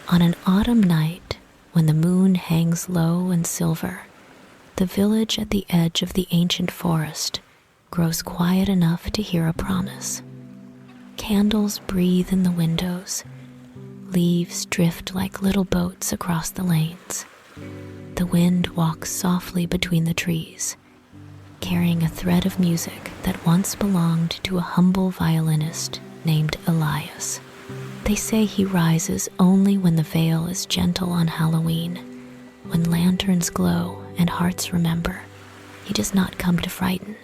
On an autumn night, when the moon hangs low and silver, the village at the edge of the ancient forest grows quiet enough to hear a promise. Candles breathe in the windows. Leaves drift like little boats across the lanes. The wind walks softly between the trees, carrying a thread of music that once belonged to a humble violinist named Elias. They say he rises only when the veil is gentle on Halloween, when lanterns glow and hearts remember. He does not come to frighten.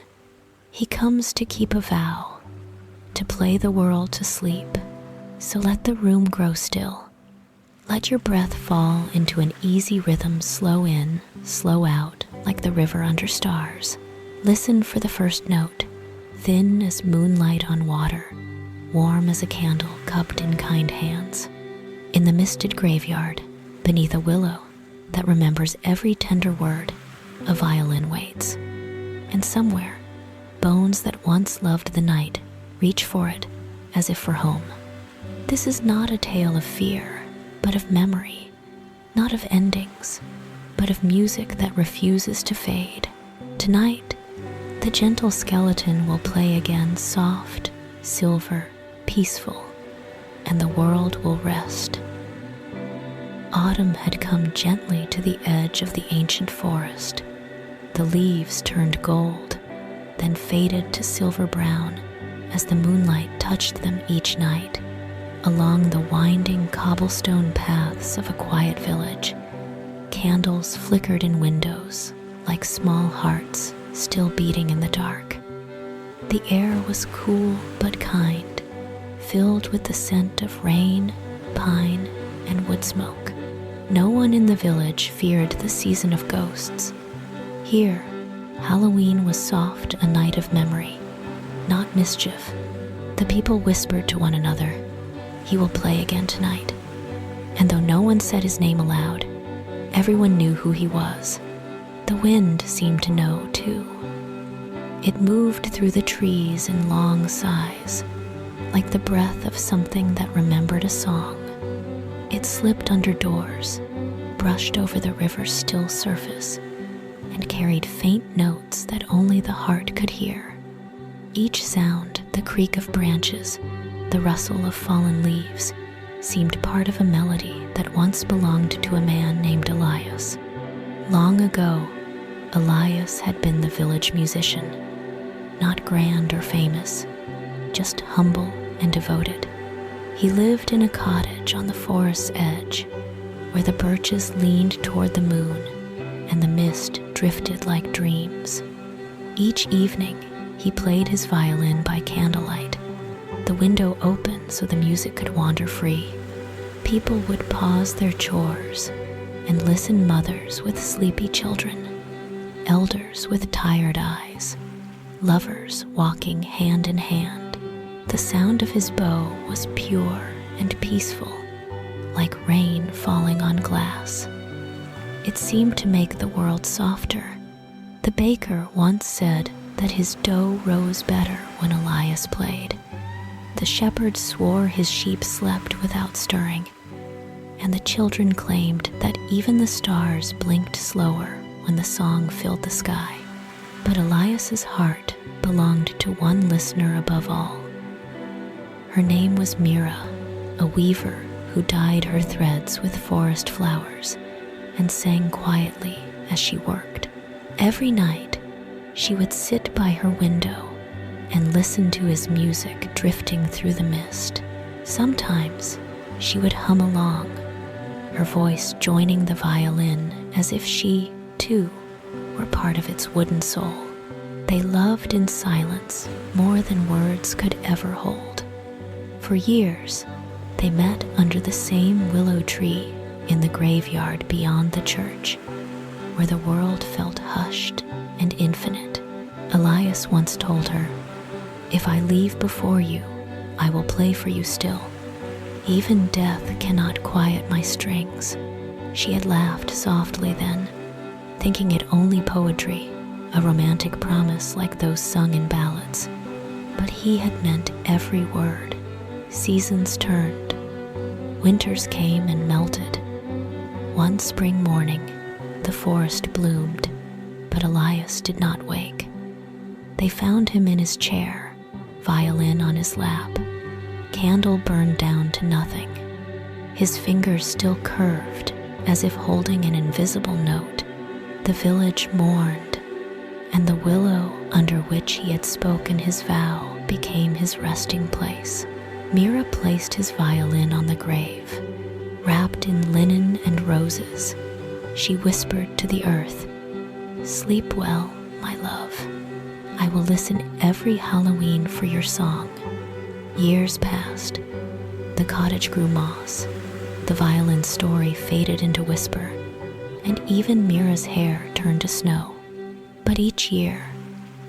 He comes to keep a vow, to play the world to sleep. So let the room grow still. Let your breath fall into an easy rhythm, slow in, slow out, like the river under stars. Listen for the first note, thin as moonlight on water, warm as a candle cupped in kind hands. In the misted graveyard, beneath a willow that remembers every tender word, a violin waits. And somewhere, bones that once loved the night reach for it as if for home. This is not a tale of fear, but of memory, not of endings, but of music that refuses to fade. Tonight, the gentle skeleton will play again, soft, silver, peaceful, and the world will rest. Autumn had come gently to the edge of the ancient forest. The leaves turned gold, then faded to silver brown as the moonlight touched them each night. Along the winding cobblestone paths of a quiet village, candles flickered in windows like small hearts still beating in the dark. The air was cool but kind, filled with the scent of rain, pine, and wood smoke. No one in the village feared the season of ghosts. Here, Halloween was soft, a night of memory, not mischief. The people whispered to one another, "He will play again tonight." And though no one said his name aloud, everyone knew who he was. The wind seemed to know, too. It moved through the trees in long sighs, like the breath of something that remembered a song. It slipped under doors, brushed over the river's still surface, and carried faint notes that only the heart could hear. Each sound, the creak of branches, the rustle of fallen leaves, seemed part of a melody that once belonged to a man named Elias. Long ago, Elias had been the village musician, not grand or famous, just humble and devoted. He lived in a cottage on the forest's edge, where the birches leaned toward the moon and the mist drifted like dreams. Each evening, he played his violin by candlelight, the window open so the music could wander free. People would pause their chores and listen, mothers with sleepy children, elders with tired eyes, lovers walking hand in hand. The sound of his bow was pure and peaceful, like rain falling on glass. It seemed to make the world softer. The baker once said that his dough rose better when Elias played. The shepherd swore his sheep slept without stirring, and the children claimed that even the stars blinked slower when the song filled the sky. But Elias's heart belonged to one listener above all. Her name was Mira, a weaver who dyed her threads with forest flowers and sang quietly as she worked. Every night, she would sit by her window and listen to his music drifting through the mist. Sometimes she would hum along, her voice joining the violin as if she, too, were part of its wooden soul. They loved in silence more than words could ever hold. For years, they met under the same willow tree in the graveyard beyond the church, where the world felt hushed and infinite. Elias once told her, "If I leave before you, I will play for you still. Even death cannot quiet my strings." She had laughed softly then, thinking it only poetry, a romantic promise like those sung in ballads. But he had meant every word. Seasons turned. Winters came and melted. One spring morning, the forest bloomed, but Elias did not wake. They found him in his chair, violin on his lap, candle burned down to nothing, his fingers still curved as if holding an invisible note. The village mourned, and the willow under which he had spoken his vow became his resting place. Mira placed his violin on the grave. Wrapped in linen and roses, she whispered to the earth, "Sleep well, my love. I will listen every Halloween for your song." Years passed. The cottage grew moss. The violin story faded into whisper, and even Mira's hair turned to snow. But each year,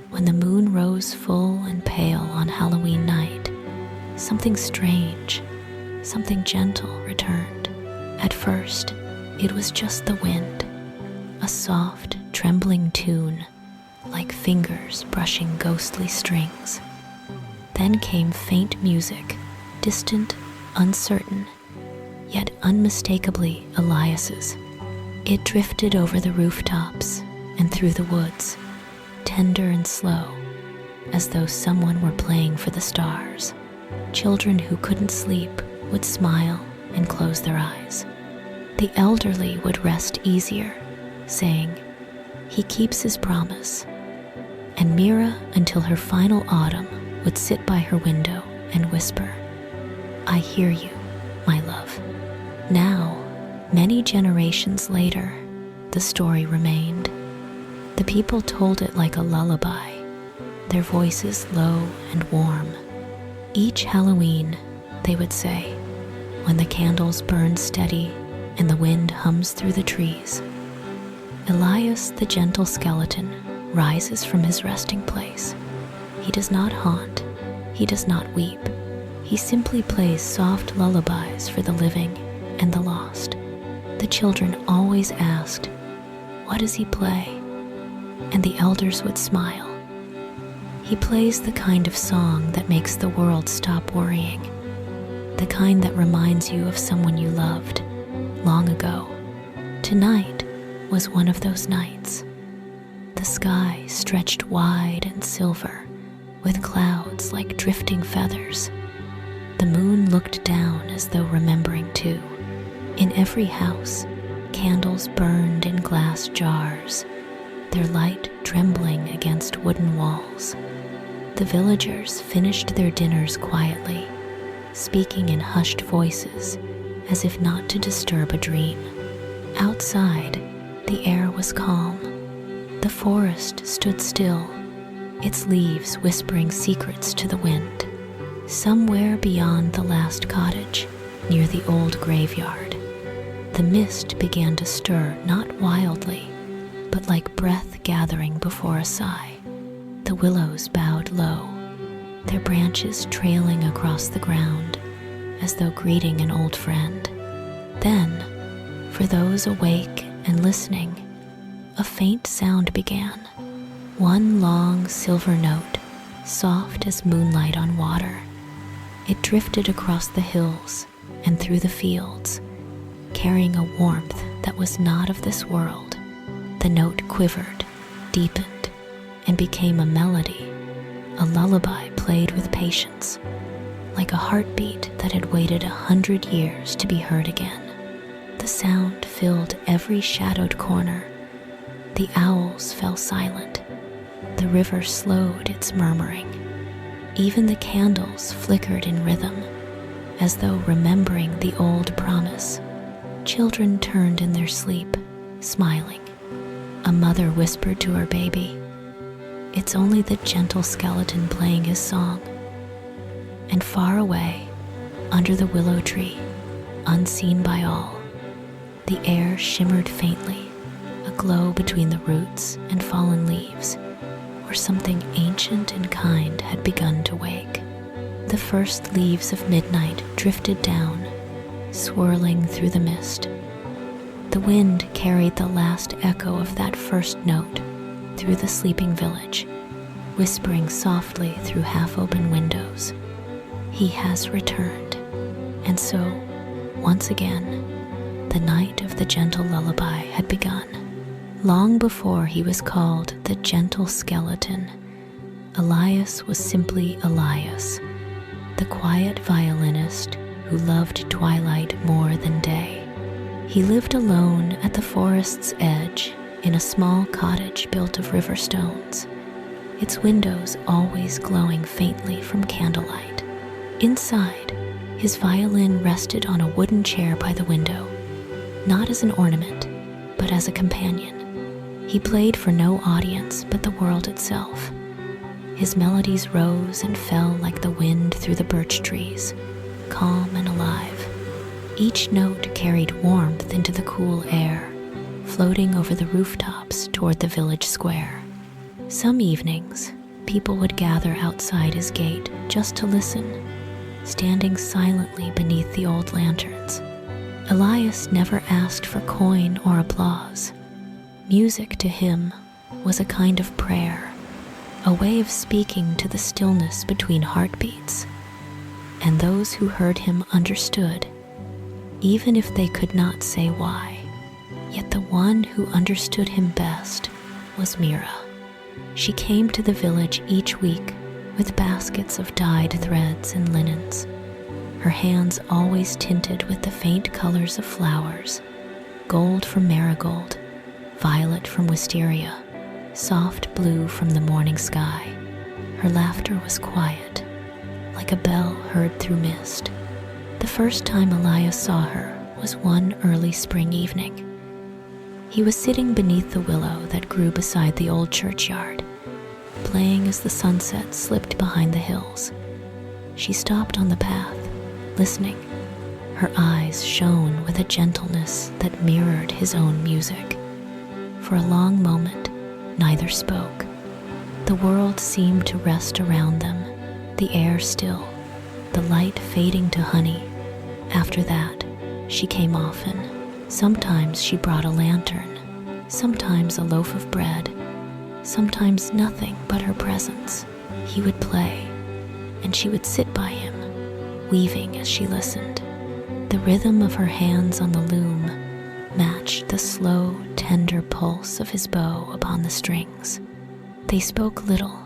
when the moon rose full and pale on Halloween night, something strange, something gentle returned. At first, it was just the wind, a soft, trembling tune, like fingers brushing ghostly strings. Then came faint music, distant, uncertain, yet unmistakably Elias's. It drifted over the rooftops and through the woods, tender and slow, as though someone were playing for the stars. Children who couldn't sleep would smile and close their eyes. The elderly would rest easier, saying, "He keeps his promise." And Mira, until her final autumn, would sit by her window and whisper, "I hear you, my love." Now, many generations later, the story remained. The people told it like a lullaby, their voices low and warm. Each Halloween, they would say, when the candles burn steady and the wind hums through the trees, Elias, the gentle skeleton, rises from his resting place. He does not haunt, he does not weep. He simply plays soft lullabies for the living and the lost. The children always asked, "What does he play?" And the elders would smile. He plays the kind of song that makes the world stop worrying, the kind that reminds you of someone you loved long ago. Tonight was one of those nights. The sky stretched wide and silver, with clouds like drifting feathers. The moon looked down as though remembering too. In every house, candles burned in glass jars, their light trembling against wooden walls. The villagers finished their dinners quietly, speaking in hushed voices, as if not to disturb a dream. Outside, the air was calm. The forest stood still, its leaves whispering secrets to the wind. Somewhere beyond the last cottage, near the old graveyard, the mist began to stir, not wildly, but like breath gathering before a sigh. The willows bowed low, their branches trailing across the ground, as though greeting an old friend. Then, for those awake and listening, a faint sound began. One long silver note, soft as moonlight on water. It drifted across the hills and through the fields, carrying a warmth that was not of this world. The note quivered, deepened, and became a melody, a lullaby played with patience, like a heartbeat that had waited 100 years to be heard again. The sound filled every shadowed corner. The owls fell silent. The river slowed its murmuring. Even the candles flickered in rhythm, as though remembering the old promise. Children turned in their sleep, smiling. A mother whispered to her baby, "It's only the gentle skeleton playing his song." And far away, under the willow tree, unseen by all, the air shimmered faintly, a glow between the roots and fallen leaves, where something ancient and kind had begun to wake. The first leaves of midnight drifted down, swirling through the mist. The wind carried the last echo of that first note through the sleeping village, whispering softly through half-open windows, "He has returned." And so, Once again, the night of the gentle lullaby had begun. Long before he was called the gentle skeleton, Elias was simply Elias, the quiet violinist who loved twilight more than day. He lived alone at the forest's edge in a small cottage built of river stones, its windows always glowing faintly from candlelight. Inside, his violin rested on a wooden chair by the window, not as an ornament, but as a companion. He played for no audience but the world itself. His melodies rose and fell like the wind through the birch trees, calm and alive. Each note carried warmth into the cool air, floating over the rooftops toward the village square. Some evenings, people would gather outside his gate just to listen, standing silently beneath the old lanterns. Elias never asked for coin or applause. Music to him was a kind of prayer, a way of speaking to the stillness between heartbeats. And those who heard him understood, even if they could not say why. Yet the one who understood him best was Mira. She came to the village each week with baskets of dyed threads and linens, her hands always tinted with the faint colors of flowers, gold from marigold, violet from wisteria, soft blue from the morning sky. Her laughter was quiet, like a bell heard through mist. The first time Elias saw her was one early spring evening. He was sitting beneath the willow that grew beside the old churchyard, playing as the sunset slipped behind the hills. She stopped on the path, listening. Her eyes shone with a gentleness that mirrored his own music. For a long moment, neither spoke. The world seemed to rest around them, the air still, the light fading to honey. After that, she came often. Sometimes she brought a lantern, sometimes a loaf of bread, sometimes nothing but her presence. He would play, and she would sit by him, weaving as she listened. The rhythm of her hands on the loom matched the slow, tender pulse of his bow upon the strings. They spoke little.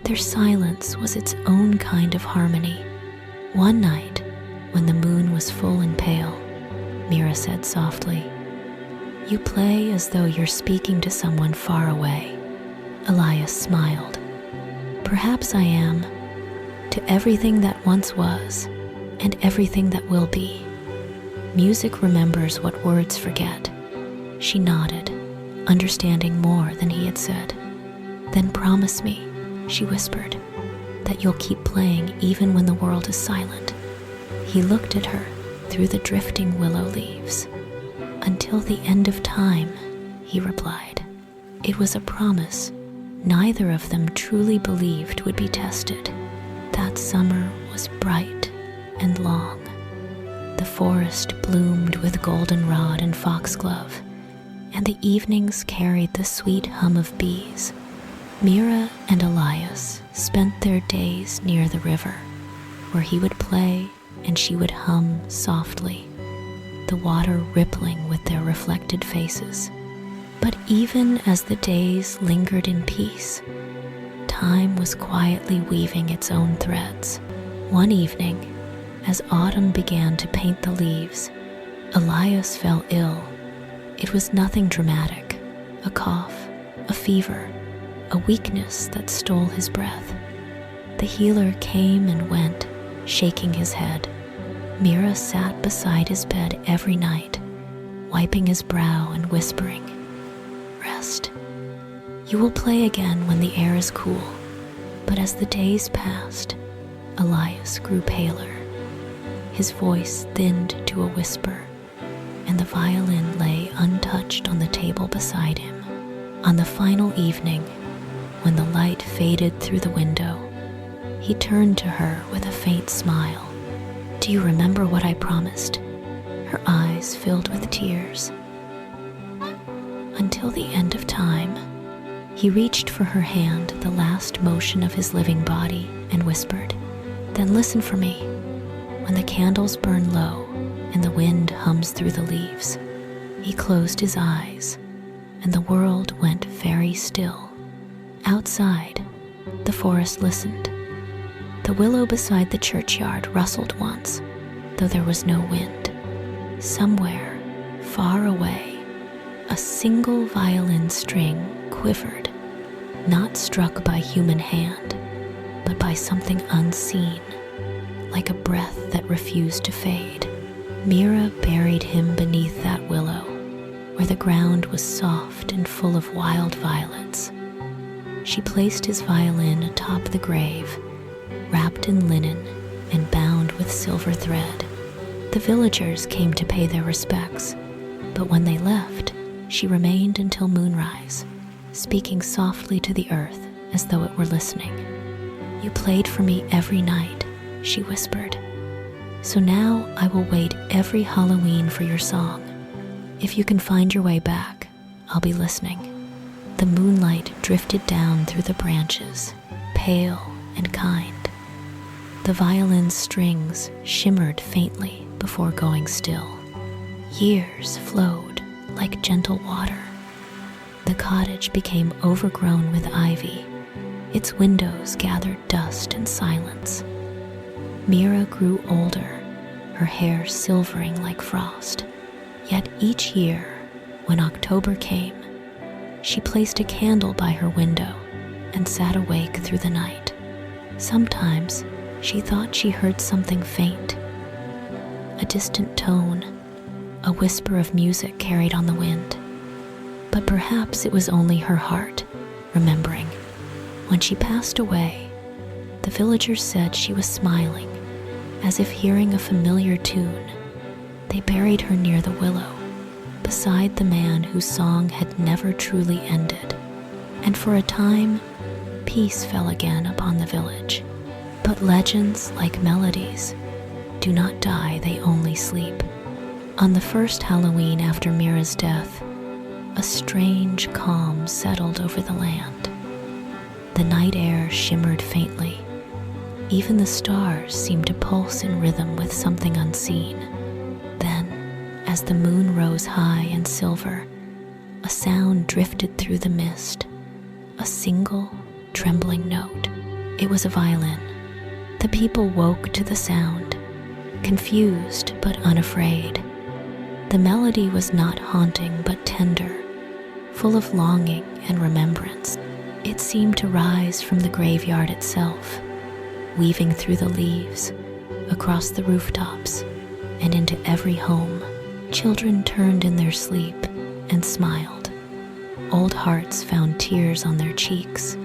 Their silence was its own kind of harmony. One night, when the moon was full and pale, Mira said softly, "You play as though you're speaking to someone far away." Elias smiled. "Perhaps I am, to everything that once was, and everything that will be. Music remembers what words forget." She nodded, understanding more than he had said. "Then promise me," she whispered, "that you'll keep playing even when the world is silent." He looked at her through the drifting willow leaves. "Until the end of time," he replied. It was a promise neither of them truly believed would be tested. That summer was bright and long. The forest bloomed with goldenrod and foxglove, and the evenings carried the sweet hum of bees. Mira and Elias spent their days near the river, where he would play and she would hum softly, the water rippling with their reflected faces. But even as the days lingered in peace, time was quietly weaving its own threads. One evening, as autumn began to paint the leaves, Elias fell ill. It was nothing dramatic, a cough, a fever, a weakness that stole his breath. The healer came and went, shaking his head. Mira sat beside his bed every night, wiping his brow and whispering, "Rest. You will play again when the air is cool." But as the days passed, Elias grew paler. His voice thinned to a whisper, and the violin lay untouched on the table beside him. On the final evening, when the light faded through the window, he turned to her with a faint smile. "Do you remember what I promised?" Her eyes filled with tears. "Until the end of time." He reached for her hand, the last motion of his living body, and whispered, "Then listen for me. When the candles burn low and the wind hums through the leaves. He closed his eyes, and the world went very still. Outside, the forest listened. The willow beside the churchyard rustled once, though there was no wind. Somewhere, far away, a single violin string quivered, not struck by human hand, but by something unseen, like a breath that refused to fade. Mira buried him beneath that willow, where the ground was soft and full of wild violets. She placed his violin atop the grave, wrapped in linen and bound with silver thread. The villagers came to pay their respects, but when they left, she remained until moonrise, speaking softly to the earth as though it were listening. "You played for me every night," she whispered. "So now I will wait every Halloween for your song. If you can find your way back, I'll be listening." The moonlight drifted down through the branches, pale and kind. The violin's strings shimmered faintly before going still. Years flowed like gentle water. The cottage became overgrown with ivy. Its windows gathered dust and silence. Mira grew older, her hair silvering like frost. Yet each year, when October came, she placed a candle by her window and sat awake through the night. Sometimes she thought she heard something faint, a distant tone, a whisper of music carried on the wind. But perhaps it was only her heart, remembering. When she passed away, the villagers said she was smiling, as if hearing a familiar tune. They buried her near the willow, beside the man whose song had never truly ended. And for a time, peace fell again upon the village. But legends, like melodies, do not die, they only sleep. On the first Halloween after Mira's death, a strange calm settled over the land. The night air shimmered faintly. Even the stars seemed to pulse in rhythm with something unseen. Then, as the moon rose high and silver, a sound drifted through the mist, a single, trembling note. It was a violin. The people woke to the sound, confused but unafraid. The melody was not haunting but tender, full of longing and remembrance. It seemed to rise from the graveyard itself, weaving through the leaves, across the rooftops, and into every home. Children turned in their sleep and smiled. Old hearts found tears on their cheeks,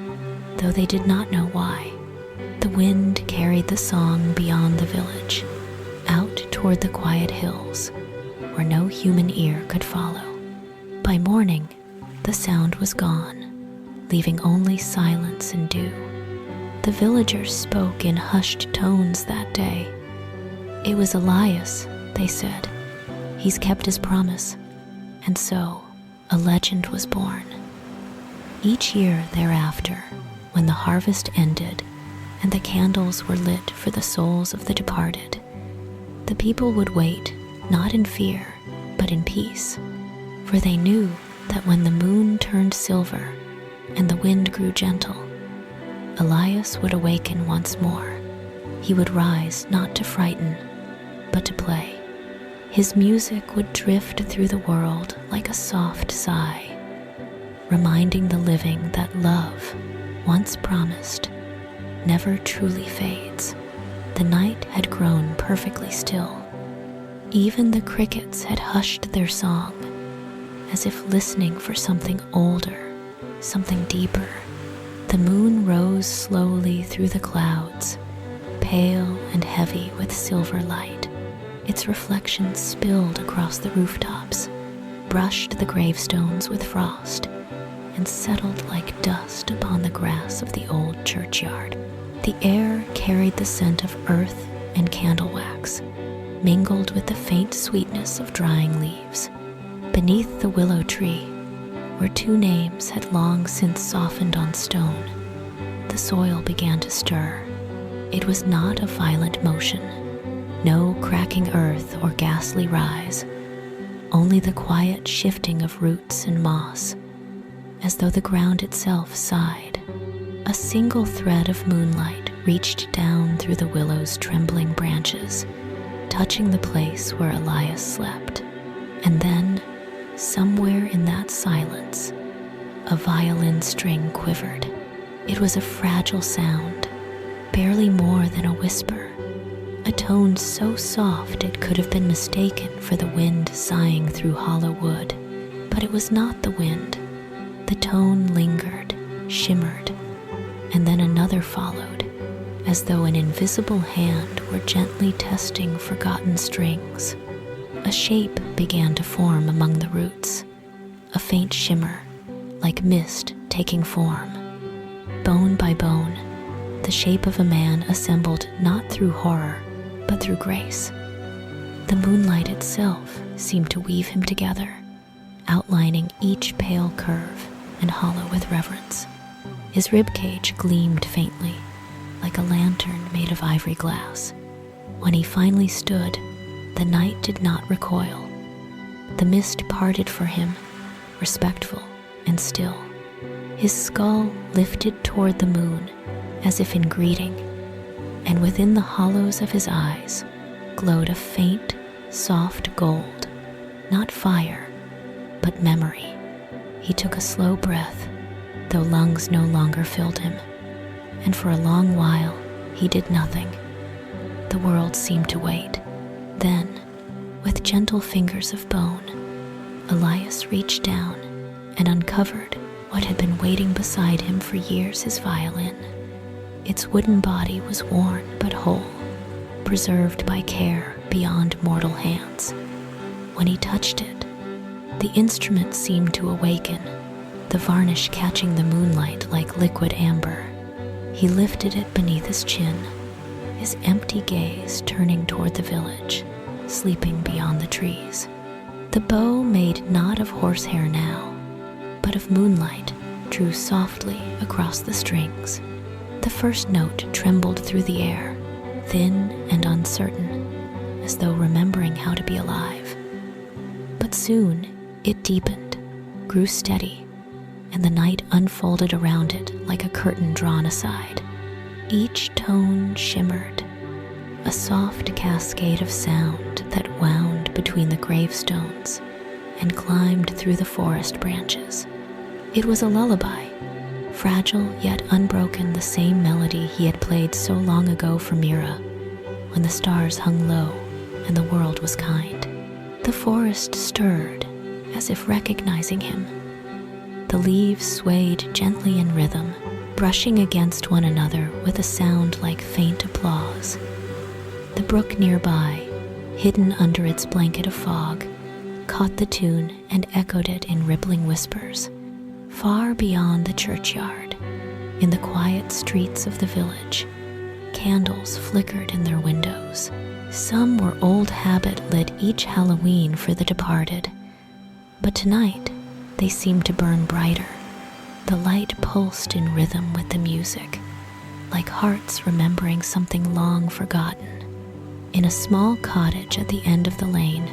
though they did not know why. The wind carried the song beyond the village, out toward the quiet hills, where no human ear could follow. By morning, the sound was gone, leaving only silence and dew. The villagers spoke in hushed tones that day. "It was Elias," they said. "He's kept his promise." And so, a legend was born. Each year thereafter, when the harvest ended and the candles were lit for the souls of the departed, the people would wait, not in fear, but in peace. For they knew that when the moon turned silver and the wind grew gentle, Elias would awaken once more. He would rise not to frighten, but to play. His music would drift through the world like a soft sigh, reminding the living that love, once promised, never truly fades. The night had grown perfectly still. Even the crickets had hushed their song, as if listening for something older, something deeper. The moon rose slowly through the clouds, pale and heavy with silver light. Its reflection spilled across the rooftops, brushed the gravestones with frost, and settled like dust upon the grass of the old churchyard. The air carried the scent of earth and candle wax, mingled with the faint sweetness of drying leaves. Beneath the willow tree, where two names had long since softened on stone, the soil began to stir. It was not a violent motion, No cracking earth or ghastly rise, only the quiet shifting of roots and moss, as though the ground itself sighed. A single thread of moonlight reached down through the willow's trembling branches, touching the place where Elias slept. And then, somewhere in that silence, a violin string quivered. It was a fragile sound, barely more than a whisper, a tone so soft it could have been mistaken for the wind sighing through hollow wood. But it was not the wind. The tone lingered, shimmered, and then another followed, as though an invisible hand were gently testing forgotten strings. A shape began to form among the roots, a faint shimmer, like mist taking form. Bone by bone, the shape of a man assembled not through horror, but through grace. The moonlight itself seemed to weave him together, outlining each pale curve and hollow with reverence. His ribcage gleamed faintly, like a lantern made of ivory glass. When he finally stood, the night did not recoil. The mist parted for him, respectful and still. His skull lifted toward the moon, as if in greeting, and within the hollows of his eyes glowed a faint, soft gold, not fire, but memory. He took a slow breath, though lungs no longer filled him, and for a long while he did nothing. The world seemed to wait. Then, with gentle fingers of bone, Elias reached down and uncovered what had been waiting beside him for years, his violin. Its wooden body was worn but whole, preserved by care beyond mortal hands. When he touched it, the instrument seemed to awaken, the varnish catching the moonlight like liquid amber. He lifted it beneath his chin, his empty gaze turning toward the village, sleeping beyond the trees. The bow, made not of horsehair now, but of moonlight, drew softly across the strings. The first note trembled through the air, thin and uncertain, as though remembering how to be alive. But soon it deepened, grew steady, and the night unfolded around it like a curtain drawn aside. Each tone shimmered, a soft cascade of sound that wound between the gravestones and climbed through the forest branches. It was a lullaby, fragile yet unbroken, the same melody he had played so long ago for Mira, when the stars hung low and the world was kind. The forest stirred, as if recognizing him. The leaves swayed gently in rhythm, brushing against one another with a sound like faint applause. The brook nearby, hidden under its blanket of fog, caught the tune and echoed it in rippling whispers. Far beyond the churchyard, in the quiet streets of the village, candles flickered in their windows. Some were old habit lit each Halloween for the departed, but tonight they seemed to burn brighter. The light pulsed in rhythm with the music, like hearts remembering something long forgotten. In a small cottage at the end of the lane,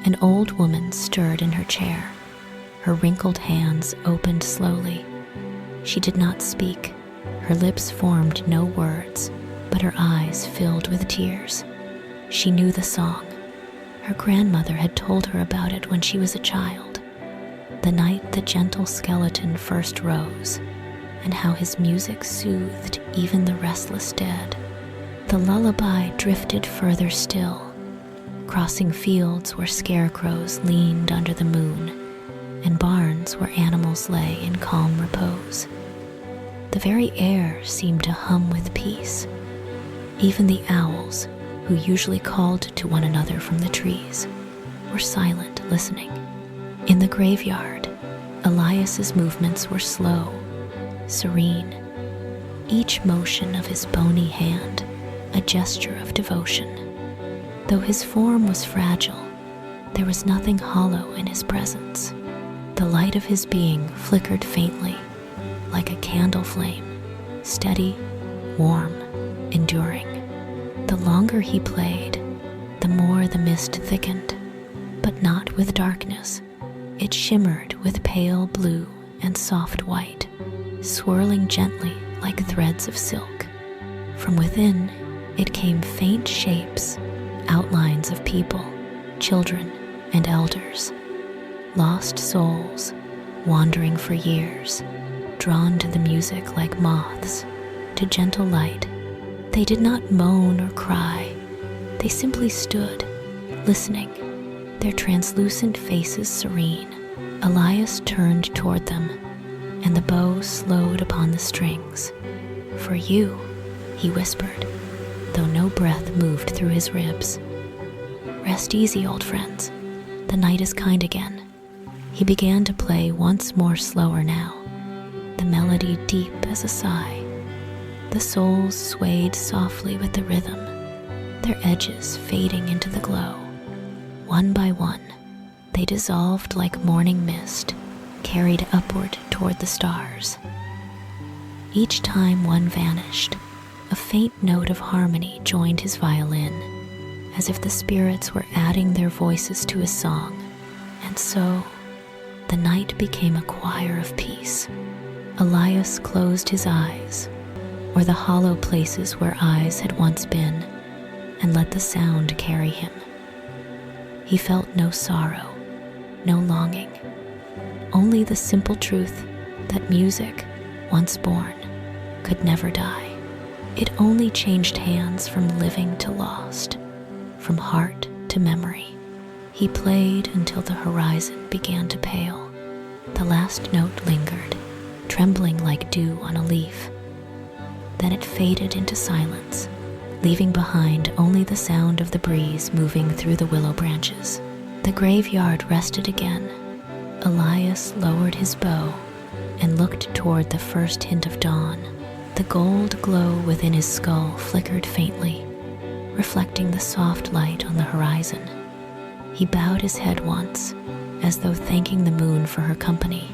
an old woman stirred in her chair. Her wrinkled hands opened slowly. She did not speak. Her lips formed no words, but her eyes filled with tears. She knew the song. Her grandmother had told her about it when she was a child, the night the gentle skeleton first rose, and how his music soothed even the restless dead. The lullaby drifted further still, crossing fields where scarecrows leaned under the moon, and barns where animals lay in calm repose. The very air seemed to hum with peace. Even the owls, who usually called to one another from the trees, were silent, listening. In the graveyard, Elias's movements were slow, serene, each motion of his bony hand a gesture of devotion. Though his form was fragile, there was nothing hollow in his presence. The light of his being flickered faintly, like a candle flame, steady, warm, enduring. The longer he played, more the mist thickened, but not with darkness. It shimmered with pale blue and soft white, swirling gently like threads of silk. From within, it came faint shapes, outlines of people, children, and elders, lost souls, wandering for years, drawn to the music like moths, to gentle light. They did not moan or cry. They simply stood, listening, their translucent faces serene. Elias turned toward them, and the bow slowed upon the strings. "For you," he whispered, though no breath moved through his ribs. "Rest easy, old friends. The night is kind again." He began to play once more, slower now, the melody deep as a sigh. The souls swayed softly with the rhythm, their edges fading into the glow. One by one, they dissolved like morning mist, carried upward toward the stars. Each time one vanished, a faint note of harmony joined his violin, as if the spirits were adding their voices to his song. And so, the night became a choir of peace. Elias closed his eyes, or the hollow places where eyes had once been, and let the sound carry him. He felt no sorrow, no longing, only the simple truth that music, once born, could never die. It only changed hands from living to lost, from heart to memory. He played until the horizon began to pale. The last note lingered, trembling like dew on a leaf. Then it faded into silence, leaving behind only the sound of the breeze moving through the willow branches. The graveyard rested again. Elias lowered his bow and looked toward the first hint of dawn. The gold glow within his skull flickered faintly, reflecting the soft light on the horizon. He bowed his head once, as though thanking the moon for her company,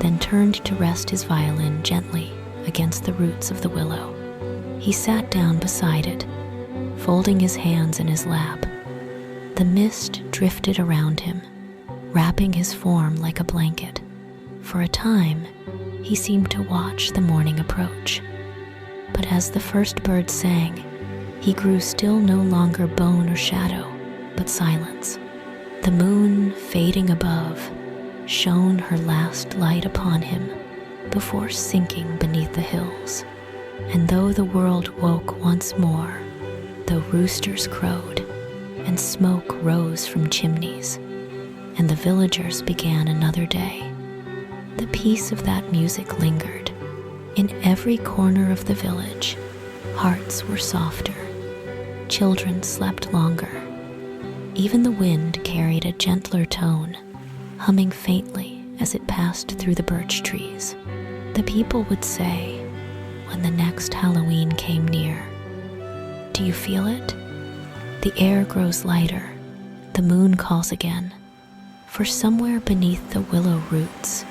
then turned to rest his violin gently against the roots of the willow. He sat down beside it, folding his hands in his lap. The mist drifted around him, wrapping his form like a blanket. For a time, he seemed to watch the morning approach. But as the first bird sang, he grew still, no longer bone or shadow, but silence. The moon, fading above, shone her last light upon him before sinking beneath the hills. And though the world woke once more, though roosters crowed and smoke rose from chimneys, and the villagers began another day, the peace of that music lingered. In every corner of the village, hearts were softer, children slept longer. Even the wind carried a gentler tone, humming faintly as it passed through the birch trees. The people would say, when the next Halloween came near, "Do you feel it? The air grows lighter, the moon calls again." For somewhere beneath the willow roots,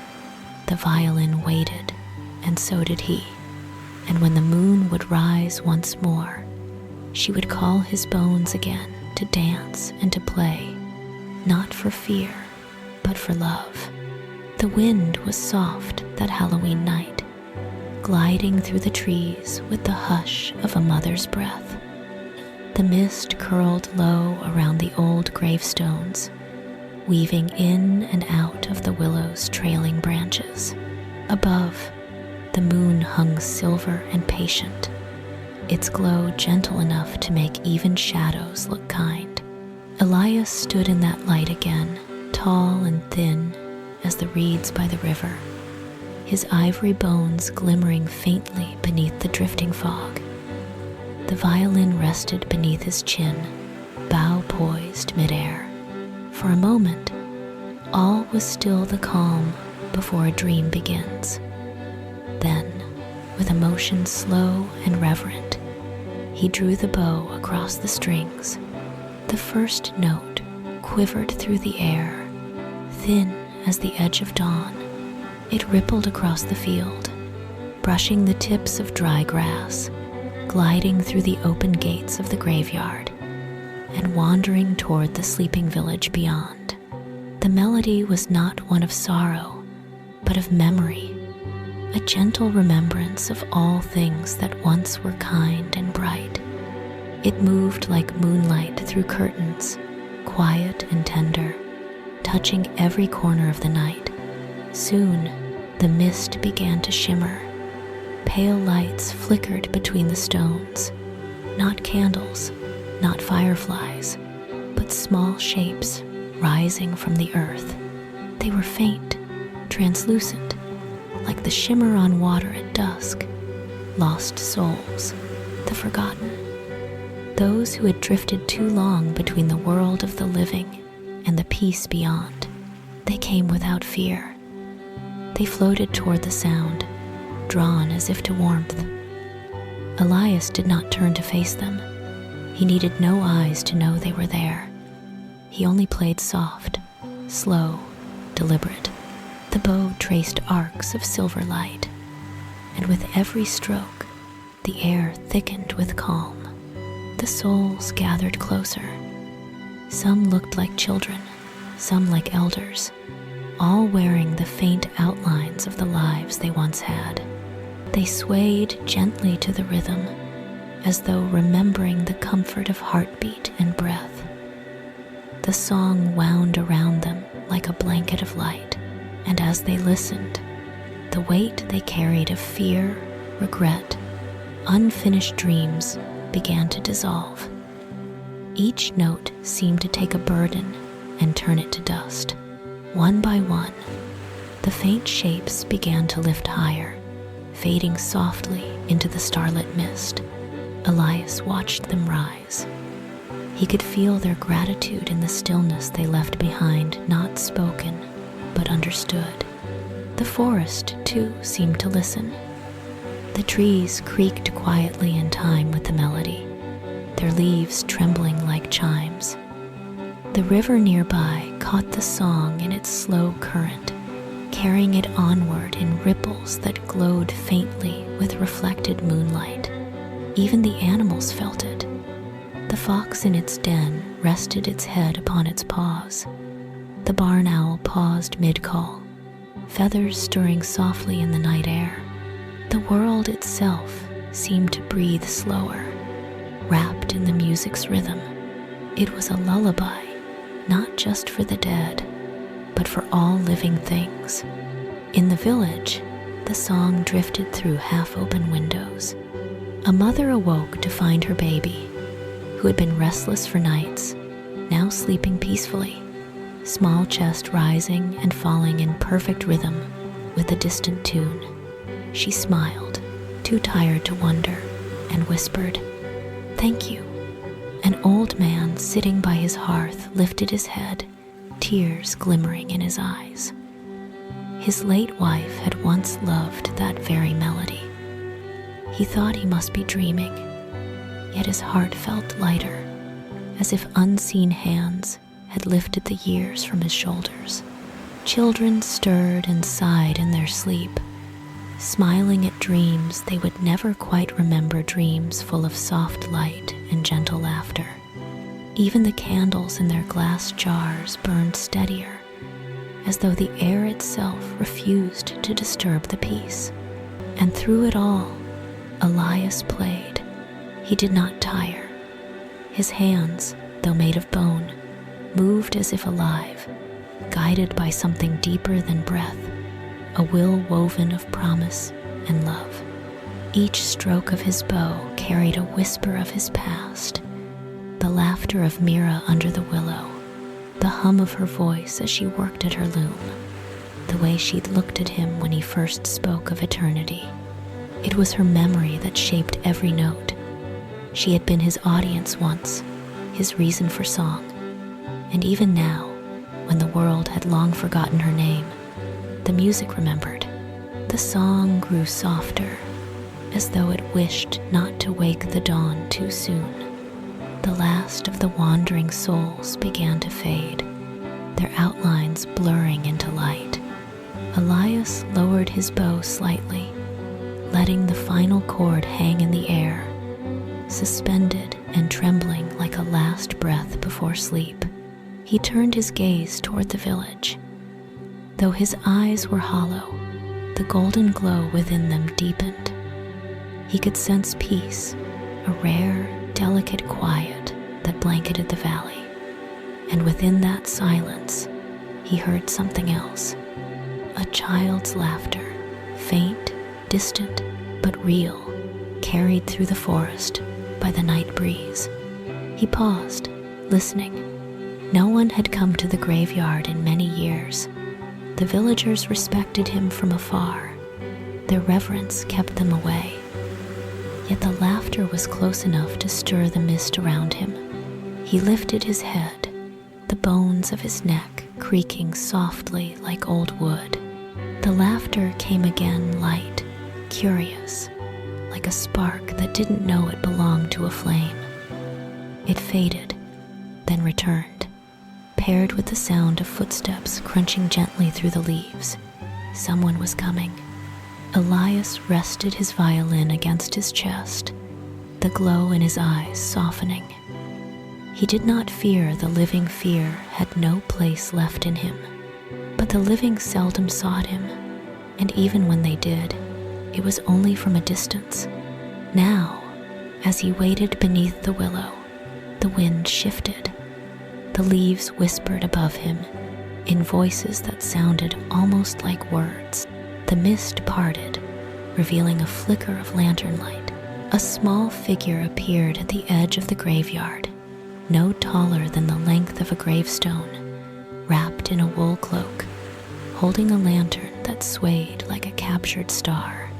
the violin waited, and so did he. And when the moon would rise once more, she would call his bones again to dance and to play, not for fear, but for love. The wind was soft that Halloween night, gliding through the trees with the hush of a mother's breath. The mist curled low around the old gravestones, weaving in and out of the willow's trailing branches. Above, the moon hung silver and patient, its glow gentle enough to make even shadows look kind. Elias stood in that light again, tall and thin as the reeds by the river, his ivory bones glimmering faintly beneath the drifting fog. The violin rested beneath his chin, bow poised midair. For a moment, all was still the calm before a dream begins. Then, with a motion slow and reverent, he drew the bow across the strings. The first note quivered through the air, thin as the edge of dawn. It rippled across the field, brushing the tips of dry grass, gliding through the open gates of the graveyard. and wandering toward the sleeping village beyond. The melody was not one of sorrow, but of memory, a gentle remembrance of all things that once were kind and bright. It moved like moonlight through curtains, quiet and tender, touching every corner of the night. Soon, the mist began to shimmer. Pale lights flickered between the stones. Not candles, not fireflies, but small shapes rising from the earth. They were faint, translucent, like the shimmer on water at dusk. Lost souls, the forgotten. Those who had drifted too long between the world of the living and the peace beyond. They came without fear. They floated toward the sound, drawn as if to warmth. Elias did not turn to face them. He needed no eyes to know they were there. He only played soft, slow, deliberate. The bow traced arcs of silver light, and with every stroke, the air thickened with calm. The souls gathered closer. Some looked like children, some like elders, all wearing the faint outlines of the lives they once had. They swayed gently to the rhythm, as though remembering the comfort of heartbeat and breath. The song wound around them like a blanket of light, and as they listened, the weight they carried of fear, regret, unfinished dreams began to dissolve. Each note seemed to take a burden and turn it to dust. One by one, the faint shapes began to lift higher, fading softly into the starlit mist. Elias watched them rise. He could feel their gratitude in the stillness they left behind, not spoken, but understood. The forest, too, seemed to listen. The trees creaked quietly in time with the melody, their leaves trembling like chimes. The river nearby caught the song in its slow current, carrying it onward in ripples that glowed faintly with reflected moonlight. Even the animals felt it. The fox in its den rested its head upon its paws. The barn owl paused mid-call, feathers stirring softly in the night air. The world itself seemed to breathe slower, wrapped in the music's rhythm. It was a lullaby, not just for the dead, but for all living things. In the village, the song drifted through half-open windows. A mother awoke to find her baby, who had been restless for nights, now sleeping peacefully, small chest rising and falling in perfect rhythm with a distant tune. She smiled, too tired to wonder, and whispered, "Thank you." An old man sitting by his hearth lifted his head, tears glimmering in his eyes. His late wife had once loved that very melody. He thought he must be dreaming, yet his heart felt lighter, as if unseen hands had lifted the years from his shoulders. Children stirred and sighed in their sleep, smiling at dreams they would never quite remember, dreams full of soft light and gentle laughter. Even the candles in their glass jars burned steadier, as though the air itself refused to disturb the peace. And through it all, Elias played. He did not tire. His hands, though made of bone, moved as if alive, guided by something deeper than breath, a will woven of promise and love. Each stroke of his bow carried a whisper of his past, the laughter of Mira under the willow, the hum of her voice as she worked at her loom, the way she'd looked at him when he first spoke of eternity. It was her memory that shaped every note. She had been his audience once, his reason for song, and even now, when the world had long forgotten her name, the music remembered. The song grew softer, as though it wished not to wake the dawn too soon. The last of the wandering souls began to fade, their outlines blurring into light. Elias lowered his bow slightly, letting the final chord hang in the air, suspended and trembling like a last breath before sleep, he turned his gaze toward the village. Though his eyes were hollow, the golden glow within them deepened. He could sense peace, a rare, delicate quiet that blanketed the valley. And within that silence, he heard something else. A child's laughter, faint, distant, but real, carried through the forest by the night breeze. He paused, listening. No one had come to the graveyard in many years. The villagers respected him from afar. Their reverence kept them away. Yet the laughter was close enough to stir the mist around him. He lifted his head, the bones of his neck creaking softly like old wood. The laughter came again light, curious, like a spark that didn't know it belonged to a flame. It faded, then returned, paired with the sound of footsteps crunching gently through the leaves. Someone was coming. Elias rested his violin against his chest, the glow in his eyes softening. He did not fear the living. Fear had no place left in him. But the living seldom sought him, and even when they did, it was only from a distance. Now, as he waited beneath the willow, the wind shifted. The leaves whispered above him in voices that sounded almost like words. The mist parted, revealing a flicker of lantern light. A small figure appeared at the edge of the graveyard, no taller than the length of a gravestone, wrapped in a wool cloak, holding a lantern that swayed like a captured star.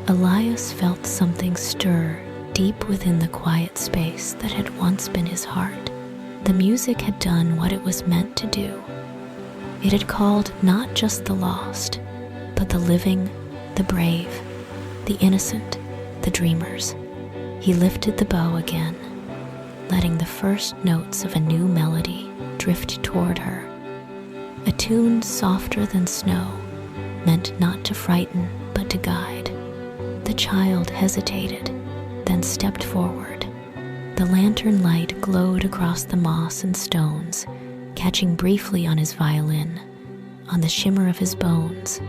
Elias felt something stir deep within the quiet space that had once been his heart. The music had done what it was meant to do. It had called not just the lost, but the living, the brave, the innocent, the dreamers. He lifted the bow again, letting the first notes of a new melody drift toward her. A tune softer than snow, meant not to frighten, but to guide. The child hesitated, then stepped forward. The lantern light glowed across the moss and stones, catching briefly on his violin, on the shimmer of his bones,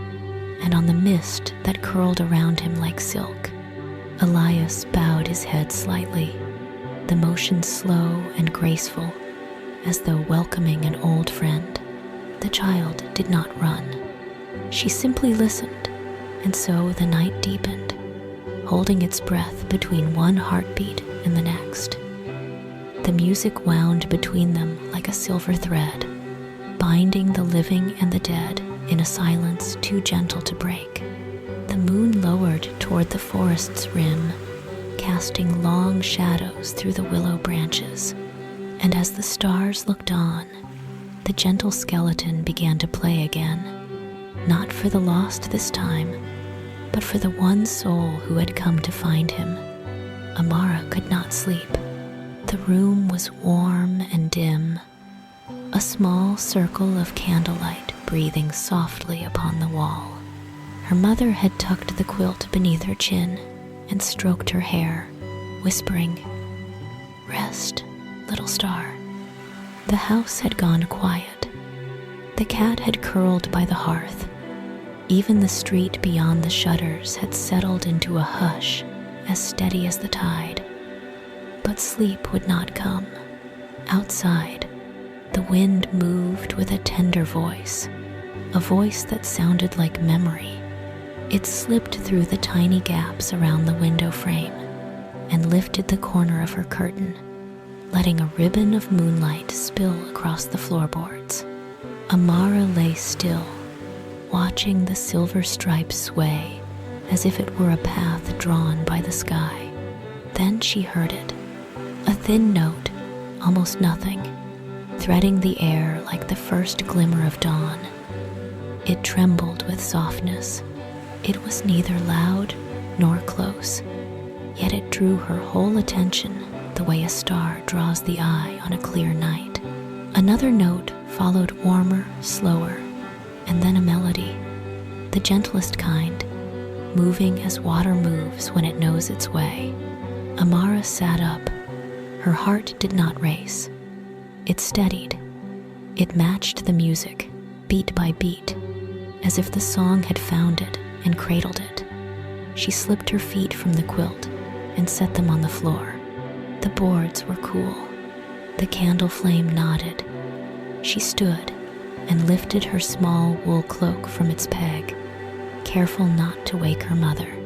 and on the mist that curled around him like silk. Elias bowed his head slightly, the motion slow and graceful, as though welcoming an old friend. The child did not run. She simply listened, and so the night deepened, holding its breath between one heartbeat and the next. The music wound between them like a silver thread, binding the living and the dead in a silence too gentle to break. The moon lowered toward the forest's rim, casting long shadows through the willow branches, and as the stars looked on, the gentle skeleton began to play again, not for the lost this time, but for the one soul who had come to find him. Amara could not sleep. The room was warm and dim, a small circle of candlelight breathing softly upon the wall. Her mother had tucked the quilt beneath her chin and stroked her hair, whispering, "Rest, little star." The house had gone quiet. The cat had curled by the hearth. Even the street beyond the shutters had settled into a hush as steady as the tide. But sleep would not come. Outside, the wind moved with a tender voice, a voice that sounded like memory. It slipped through the tiny gaps around the window frame and lifted the corner of her curtain, letting a ribbon of moonlight spill across the floorboards. Amara lay still, watching the silver stripes sway as if it were a path drawn by the sky. Then she heard it, a thin note, almost nothing, threading the air like the first glimmer of dawn. It trembled with softness. It was neither loud nor close, yet it drew her whole attention the way a star draws the eye on a clear night. Another note followed, warmer, slower, and then a melody, the gentlest kind, moving as water moves when it knows its way. Amara sat up, Her heart did not race. It steadied. It matched the music, beat by beat, as if the song had found it and cradled it. She slipped her feet from the quilt and set them on the floor. The boards were cool. The candle flame nodded. She stood and lifted her small wool cloak from its peg, careful not to wake her mother,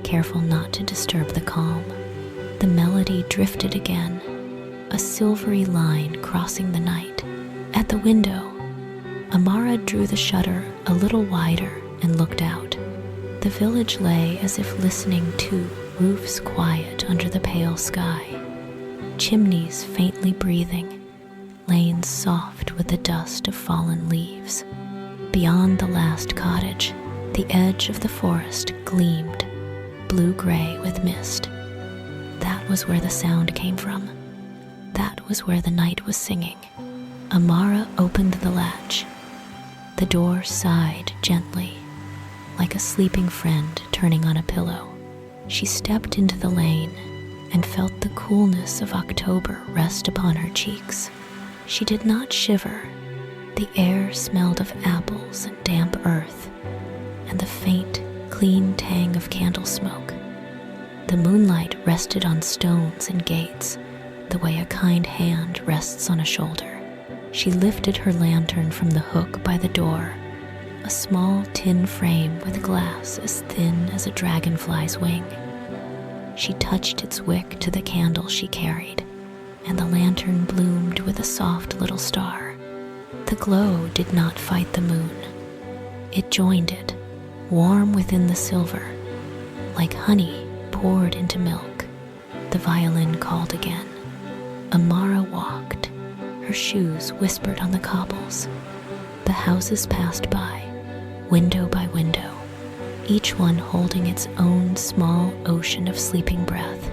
careful not to disturb the calm. The melody drifted again, a silvery line crossing the night. At the window, Amara drew the shutter a little wider and looked out. The village lay as if listening too, roofs quiet under the pale sky, chimneys faintly breathing, lanes soft with the dust of fallen leaves. Beyond the last cottage, the edge of the forest gleamed, blue-gray with mist. That was where the sound came from. That was where the night was singing. Amara opened the latch. The door sighed gently, like a sleeping friend turning on a pillow. She stepped into the lane and felt the coolness of October rest upon her cheeks. She did not shiver. The air smelled of apples and damp earth, and the faint, clean tang of candle smoke. The moonlight rested on stones and gates, the way a kind hand rests on a shoulder. She lifted her lantern from the hook by the door, a small tin frame with glass as thin as a dragonfly's wing. She touched its wick to the candle she carried, and the lantern bloomed with a soft little star. The glow did not fight the moon. It joined it, warm within the silver, like honey poured into milk. The violin called again. Amara walked. Her shoes whispered on the cobbles. The houses passed by, window by window, each one holding its own small ocean of sleeping breath.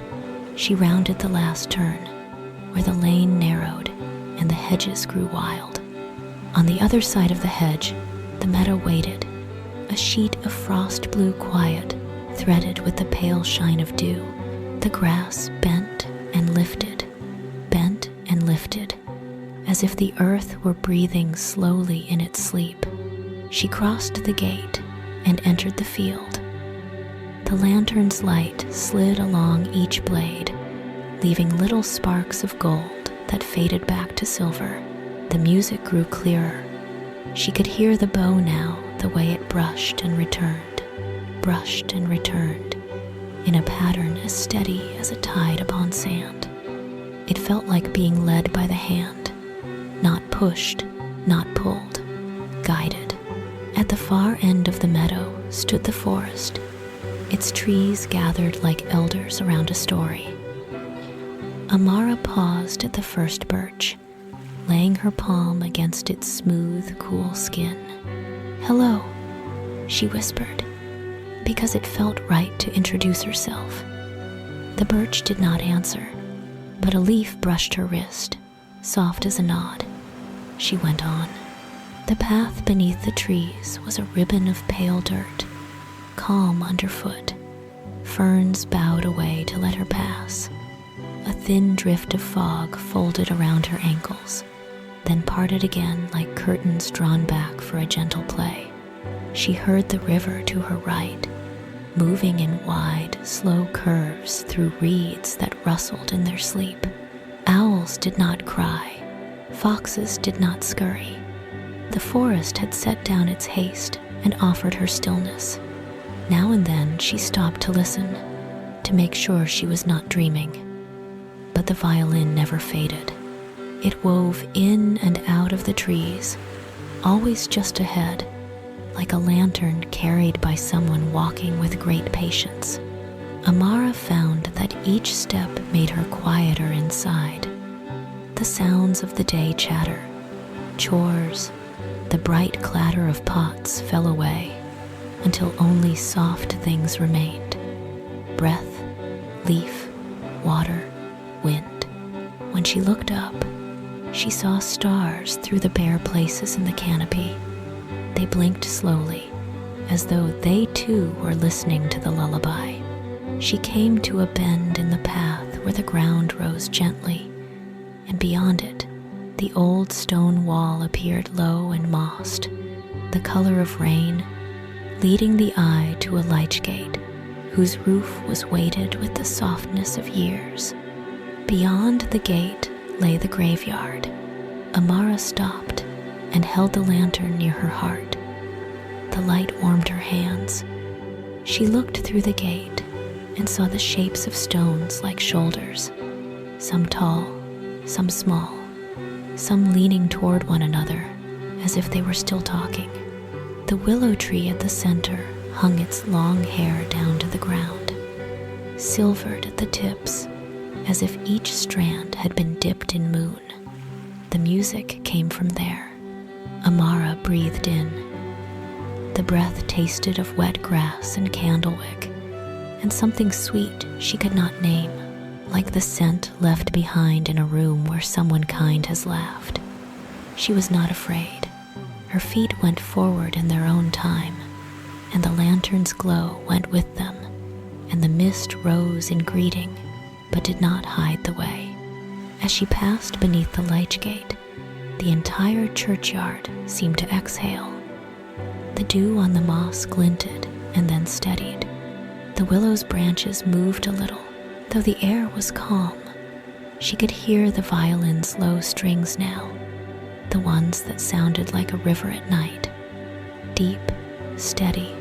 She rounded the last turn, where the lane narrowed and the hedges grew wild. On the other side of the hedge, the meadow waited, a sheet of frost blue quiet threaded with the pale shine of dew. The grass bent and lifted, as if the earth were breathing slowly in its sleep. She crossed the gate and entered the field. The lantern's light slid along each blade, leaving little sparks of gold that faded back to silver. The music grew clearer. She could hear the bow now, the way it brushed and returned, in a pattern as steady as a tide upon sand. It felt like being led by the hand, not pushed, not pulled, guided. At the far end of the meadow stood the forest, its trees gathered like elders around a story. Amara paused at the first birch, laying her palm against its smooth, cool skin. "Hello," she whispered, because it felt right to introduce herself. The birch did not answer, but a leaf brushed her wrist, soft as a nod. She went on. The path beneath the trees was a ribbon of pale dirt, calm underfoot. Ferns bowed away to let her pass. A thin drift of fog folded around her ankles, then parted again like curtains drawn back for a gentle play. She heard the river to her right, moving in wide, slow curves through reeds that rustled in their sleep. Owls did not cry. Foxes did not scurry. The forest had set down its haste and offered her stillness. Now and then she stopped to listen, to make sure she was not dreaming. But the violin never faded. It wove in and out of the trees, always just ahead, like a lantern carried by someone walking with great patience. Amara found that each step made her quieter inside. The sounds of the day chatter, chores, the bright clatter of pots fell away until only soft things remained. Breath, leaf, water, wind. When she looked up, she saw stars through the bare places in the canopy. They blinked slowly, as though they too were listening to the lullaby. She came to a bend in the path where the ground rose gently, and beyond it, the old stone wall appeared low and mossed, the color of rain, leading the eye to a lich gate whose roof was weighted with the softness of years. Beyond the gate lay the graveyard. Amara stopped and held the lantern near her heart. The light warmed her hands. She looked through the gate and saw the shapes of stones like shoulders, some tall, some small, some leaning toward one another as if they were still talking. The willow tree at the center hung its long hair down to the ground, silvered at the tips as if each strand had been dipped in moon. The music came from there. Amara breathed in. The breath tasted of wet grass and candlewick, and something sweet she could not name, like the scent left behind in a room where someone kind has laughed. She was not afraid. Her feet went forward in their own time, and the lantern's glow went with them, and the mist rose in greeting, but did not hide the way. As she passed beneath the lich gate, the entire churchyard seemed to exhale. The dew on the moss glinted and then steadied. The willow's branches moved a little, though the air was calm. She could hear the violin's low strings now, the ones that sounded like a river at night, deep, steady,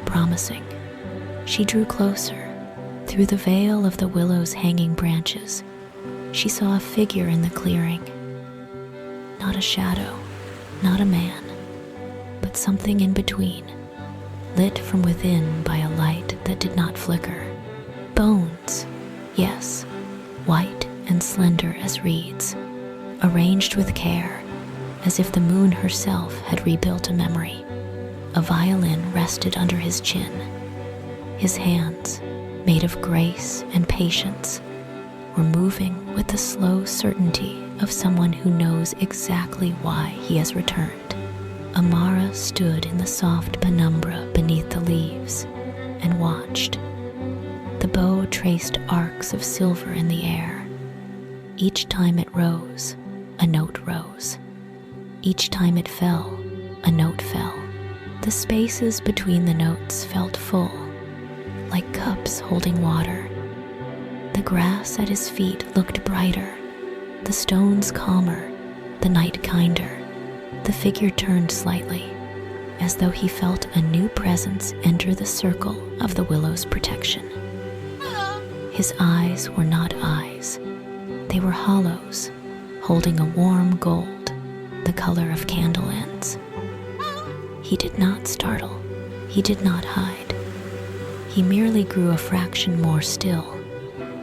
promising. She drew closer. Through the veil of the willow's hanging branches, she saw a figure in the clearing. Not a shadow, not a man, but something in between, lit from within by a light that did not flicker. Bones, yes, white and slender as reeds, arranged with care, as if the moon herself had rebuilt a memory. A violin rested under his chin. His hands, made of grace and patience, were moving with the slow certainty of someone who knows exactly why he has returned. Amara stood in the soft penumbra beneath the leaves and watched. The bow traced arcs of silver in the air. Each time it rose, a note rose. Each time it fell, a note fell. The spaces between the notes felt full, like cups holding water. The grass at his feet looked brighter, the stones calmer, the night kinder. The figure turned slightly, as though he felt a new presence enter the circle of the willow's protection. His eyes were not eyes. They were hollows, holding a warm gold, the color of candle ends. He did not startle. He did not hide. He merely grew a fraction more still,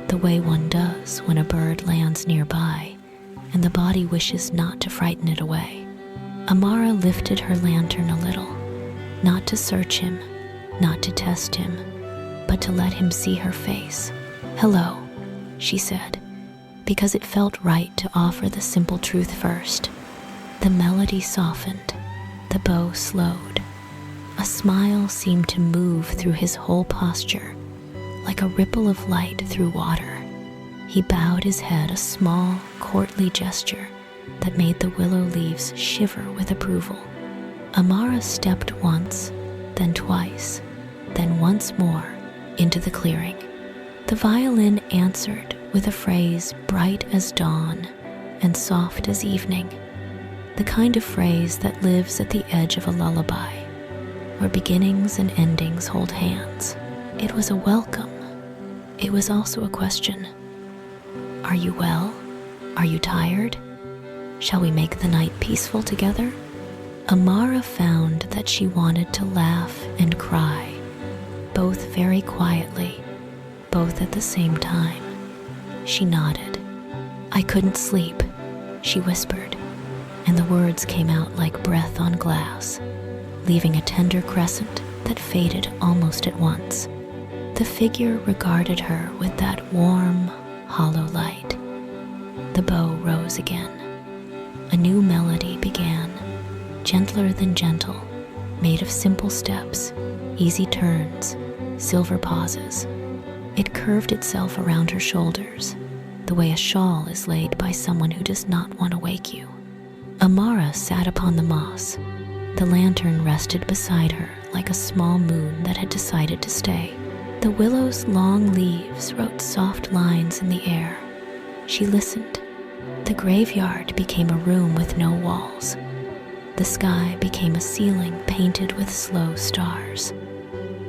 the way one does when a bird lands nearby and the body wishes not to frighten it away. Amara lifted her lantern a little, not to search him, not to test him, but to let him see her face. "Hello," she said, because it felt right to offer the simple truth first. The melody softened, the bow slowed. A smile seemed to move through his whole posture, like a ripple of light through water. He bowed his head, a small, courtly gesture that made the willow leaves shiver with approval. Amara stepped once, then twice, then once more into the clearing. The violin answered with a phrase bright as dawn and soft as evening, the kind of phrase that lives at the edge of a lullaby, where beginnings and endings hold hands. It was a welcome. It was also a question. Are you well? Are you tired? Shall we make the night peaceful together? Amara found that she wanted to laugh and cry, both very quietly, both at the same time. She nodded. "I couldn't sleep," she whispered, and the words came out like breath on glass, leaving a tender crescent that faded almost at once. The figure regarded her with that warm, hollow light. The bow rose again. A new melody began, gentler than gentle, made of simple steps, easy turns, silver pauses. It curved itself around her shoulders, the way a shawl is laid by someone who does not want to wake you. Amara sat upon the moss. The lantern rested beside her like a small moon that had decided to stay. The willow's long leaves wrote soft lines in the air. She listened. The graveyard became a room with no walls. The sky became a ceiling painted with slow stars.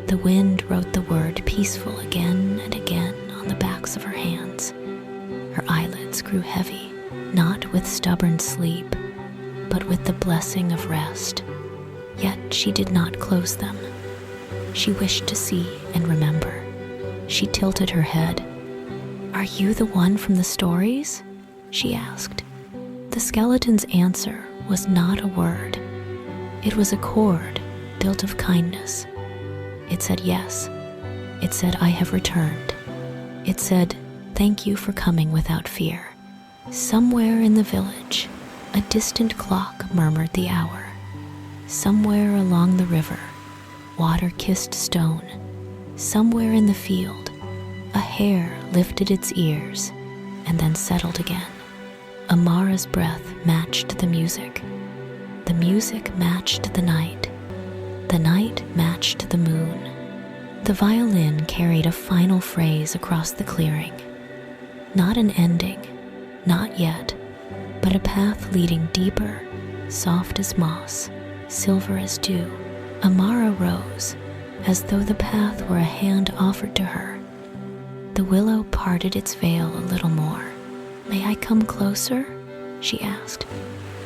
The wind wrote the word peaceful again and again on the backs of her hands. Her eyelids grew heavy, not with stubborn sleep, but with the blessing of rest. Yet she did not close them. She wished to see and remember. She tilted her head. "Are you the one from the stories?" she asked. The skeleton's answer was not a word. It was a chord built of kindness. It said yes. It said, "I have returned." It said, "Thank you for coming without fear." Somewhere in the village, a distant clock murmured the hour. Somewhere along the river, water-kissed stone. Somewhere in the field, a hare lifted its ears and then settled again. Amara's breath matched the music. The music matched the night. The night matched the moon. The violin carried a final phrase across the clearing. Not an ending, not yet, but a path leading deeper, soft as moss, silver as dew. Amara rose, as though the path were a hand offered to her. The willow parted its veil a little more. "May I come closer?" she asked.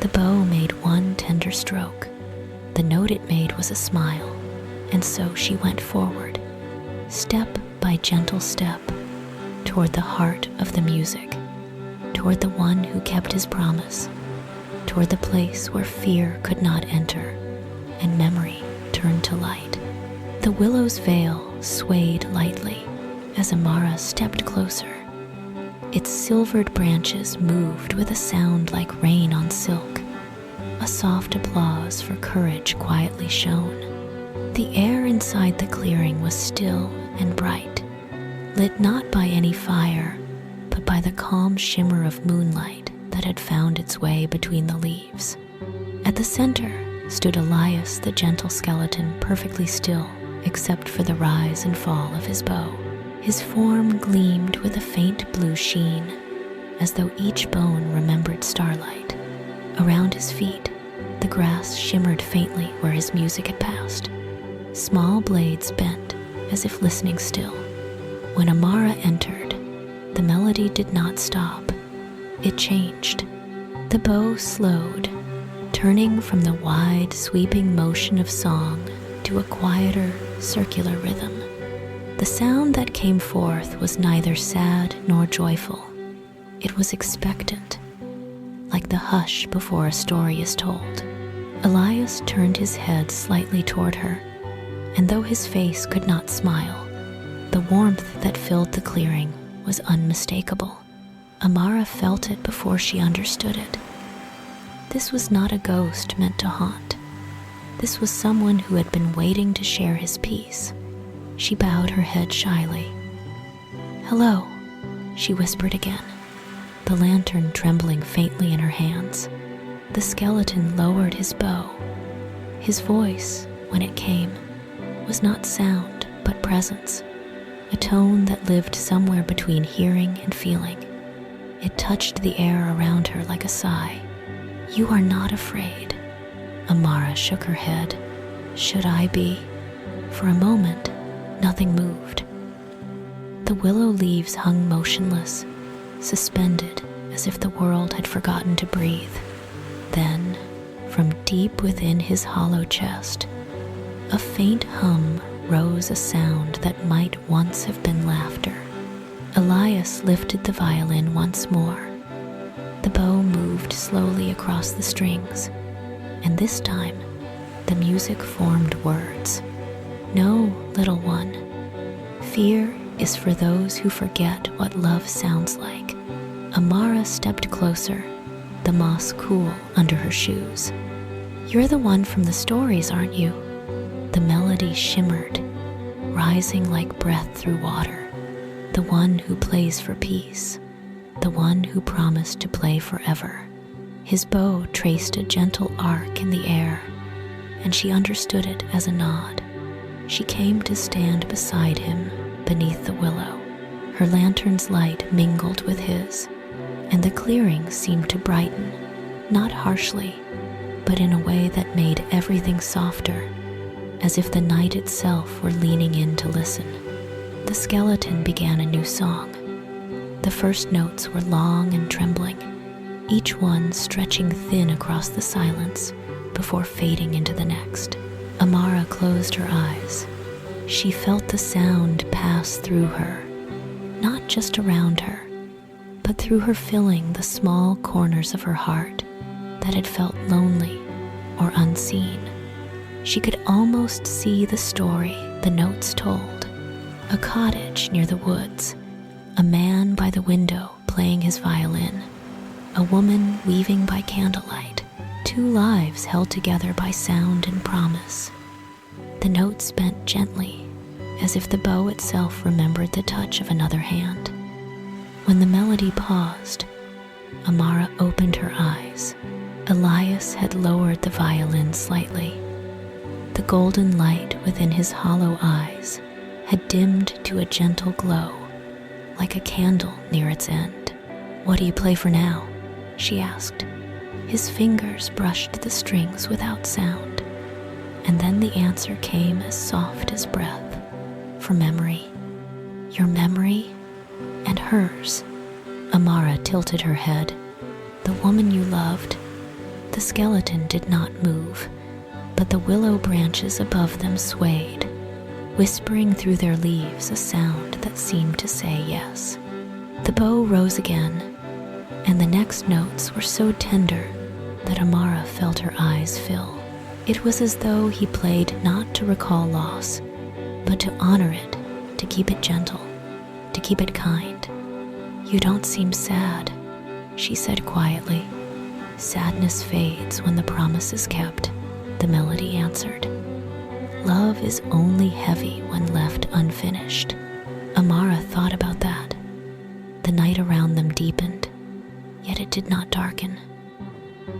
The bow made one tender stroke. The note it made was a smile, and so she went forward, step by gentle step, toward the heart of the music, toward the one who kept his promise, toward the place where fear could not enter and memory turned to light. The willow's veil swayed lightly as Amara stepped closer. Its silvered branches moved with a sound like rain on silk. A soft applause for courage quietly shone. The air inside the clearing was still and bright, lit not by any fire, but by the calm shimmer of moonlight that had found its way between the leaves. At the center stood Elias, the gentle skeleton, perfectly still, except for the rise and fall of his bow. His form gleamed with a faint blue sheen, as though each bone remembered starlight. Around his feet, the grass shimmered faintly where his music had passed. Small blades bent, as if listening still. When Amara entered, the melody did not stop. It changed. The bow slowed, turning from the wide, sweeping motion of song to a quieter, circular rhythm. The sound that came forth was neither sad nor joyful. It was expectant, like the hush before a story is told. Elias turned his head slightly toward her, and though his face could not smile, the warmth that filled the clearing was unmistakable. Amara felt it before she understood it. This was not a ghost meant to haunt. This was someone who had been waiting to share his peace. She bowed her head shyly. "Hello," she whispered again, the lantern trembling faintly in her hands. The skeleton lowered his bow. His voice, when it came, was not sound but presence, a tone that lived somewhere between hearing and feeling. It touched the air around her like a sigh. "You are not afraid." Amara shook her head. "Should I be?" For a moment, nothing moved. The willow leaves hung motionless, suspended as if the world had forgotten to breathe. Then, from deep within his hollow chest, a faint hum rose, a sound that might once have been laughter. Elias lifted the violin once more. The bow moved slowly across the strings, and this time the music formed words. "No, little one, fear is for those who forget what love sounds like." Amara stepped closer, the moss cool under her shoes. "You're the one from the stories, aren't you?" The melody shimmered, rising like breath through water. "The one who plays for peace." the one who promised to play forever. His bow traced a gentle arc in the air, and she understood it as a nod. She came to stand beside him beneath the willow. Her lantern's light mingled with his, and the clearing seemed to brighten, not harshly, but in a way that made everything softer, as if the night itself were leaning in to listen. The skeleton began a new song. The first notes were long and trembling, each one stretching thin across the silence before fading into the next. Amara closed her eyes. She felt the sound pass through her, not just around her, but through her, filling the small corners of her heart that had felt lonely or unseen. She could almost see the story the notes told: a cottage near the woods, a man by the window playing his violin, a woman weaving by candlelight, two lives held together by sound and promise. The notes bent gently, as if the bow itself remembered the touch of another hand. When the melody paused, Amara opened her eyes. Elias had lowered the violin slightly. The golden light within his hollow eyes had dimmed to a gentle glow, like a candle near its end. "What do you play for now?" she asked. His fingers brushed the strings without sound, and then the answer came as soft as breath. "For memory." "Your memory and hers." Amara tilted her head. "The woman you loved." The skeleton did not move, but the willow branches above them swayed, whispering through their leaves a sound that seemed to say yes. The bow rose again, and the next notes were so tender that Amara felt her eyes fill. It was as though he played not to recall loss, but to honor it, to keep it gentle, to keep it kind. "You don't seem sad," she said quietly. "Sadness fades when the promise is kept," the melody answered. "Love is only heavy when left unfinished." Amara thought about that. The night around them deepened, yet it did not darken.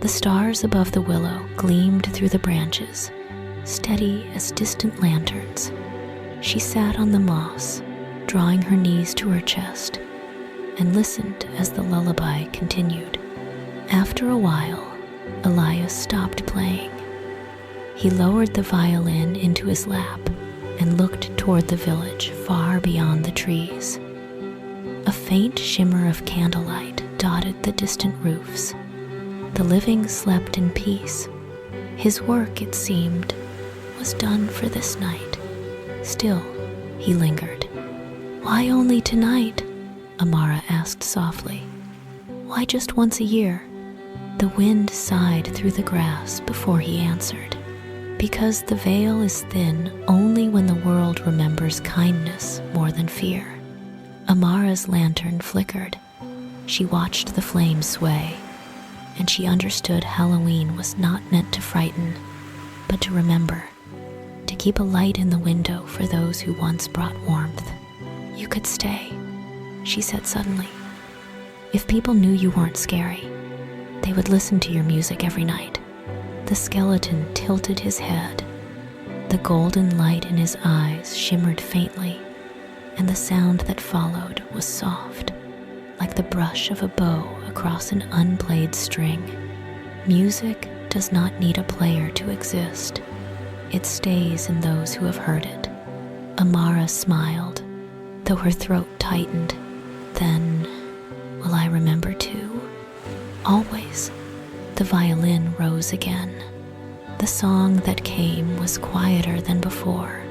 The stars above the willow gleamed through the branches, steady as distant lanterns. She sat on the moss, drawing her knees to her chest, and listened as the lullaby continued. After a while, Elias stopped playing. He lowered the violin into his lap and looked toward the village far beyond the trees. A faint shimmer of candlelight dotted the distant roofs. The living slept in peace. His work, it seemed, was done for this night. Still, he lingered. "Why only tonight?" Amara asked softly. "Why just once a year?" The wind sighed through the grass before he answered. "Because the veil is thin only when the world remembers kindness more than fear." Amara's lantern flickered. She watched the flame sway, and she understood Halloween was not meant to frighten, but to remember, to keep a light in the window for those who once brought warmth. "You could stay," she said suddenly. "If people knew you weren't scary, they would listen to your music every night." The skeleton tilted his head. The golden light in his eyes shimmered faintly, and the sound that followed was soft, like the brush of a bow across an unplayed string. Music does not need a player to exist. It stays in those who have heard it. Amara smiled, though her throat tightened. "Then, will I remember too?" "Always." The violin rose again. The song that came was quieter than before,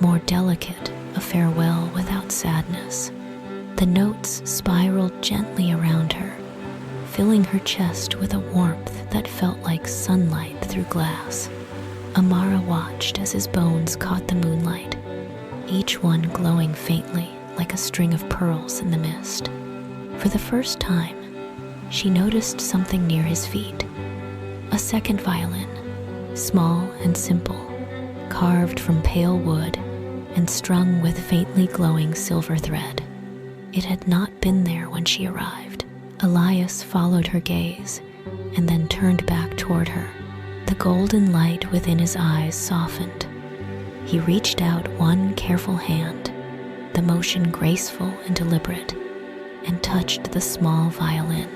more delicate, a farewell without sadness. The notes spiraled gently around her, filling her chest with a warmth that felt like sunlight through glass. Amara watched as his bones caught the moonlight, each one glowing faintly like a string of pearls in the mist. For the first time, she noticed something near his feet. A second violin, small and simple, carved from pale wood and strung with faintly glowing silver thread. It had not been there when she arrived. Elias followed her gaze and then turned back toward her. The golden light within his eyes softened. He reached out one careful hand, the motion graceful and deliberate, and touched the small violin.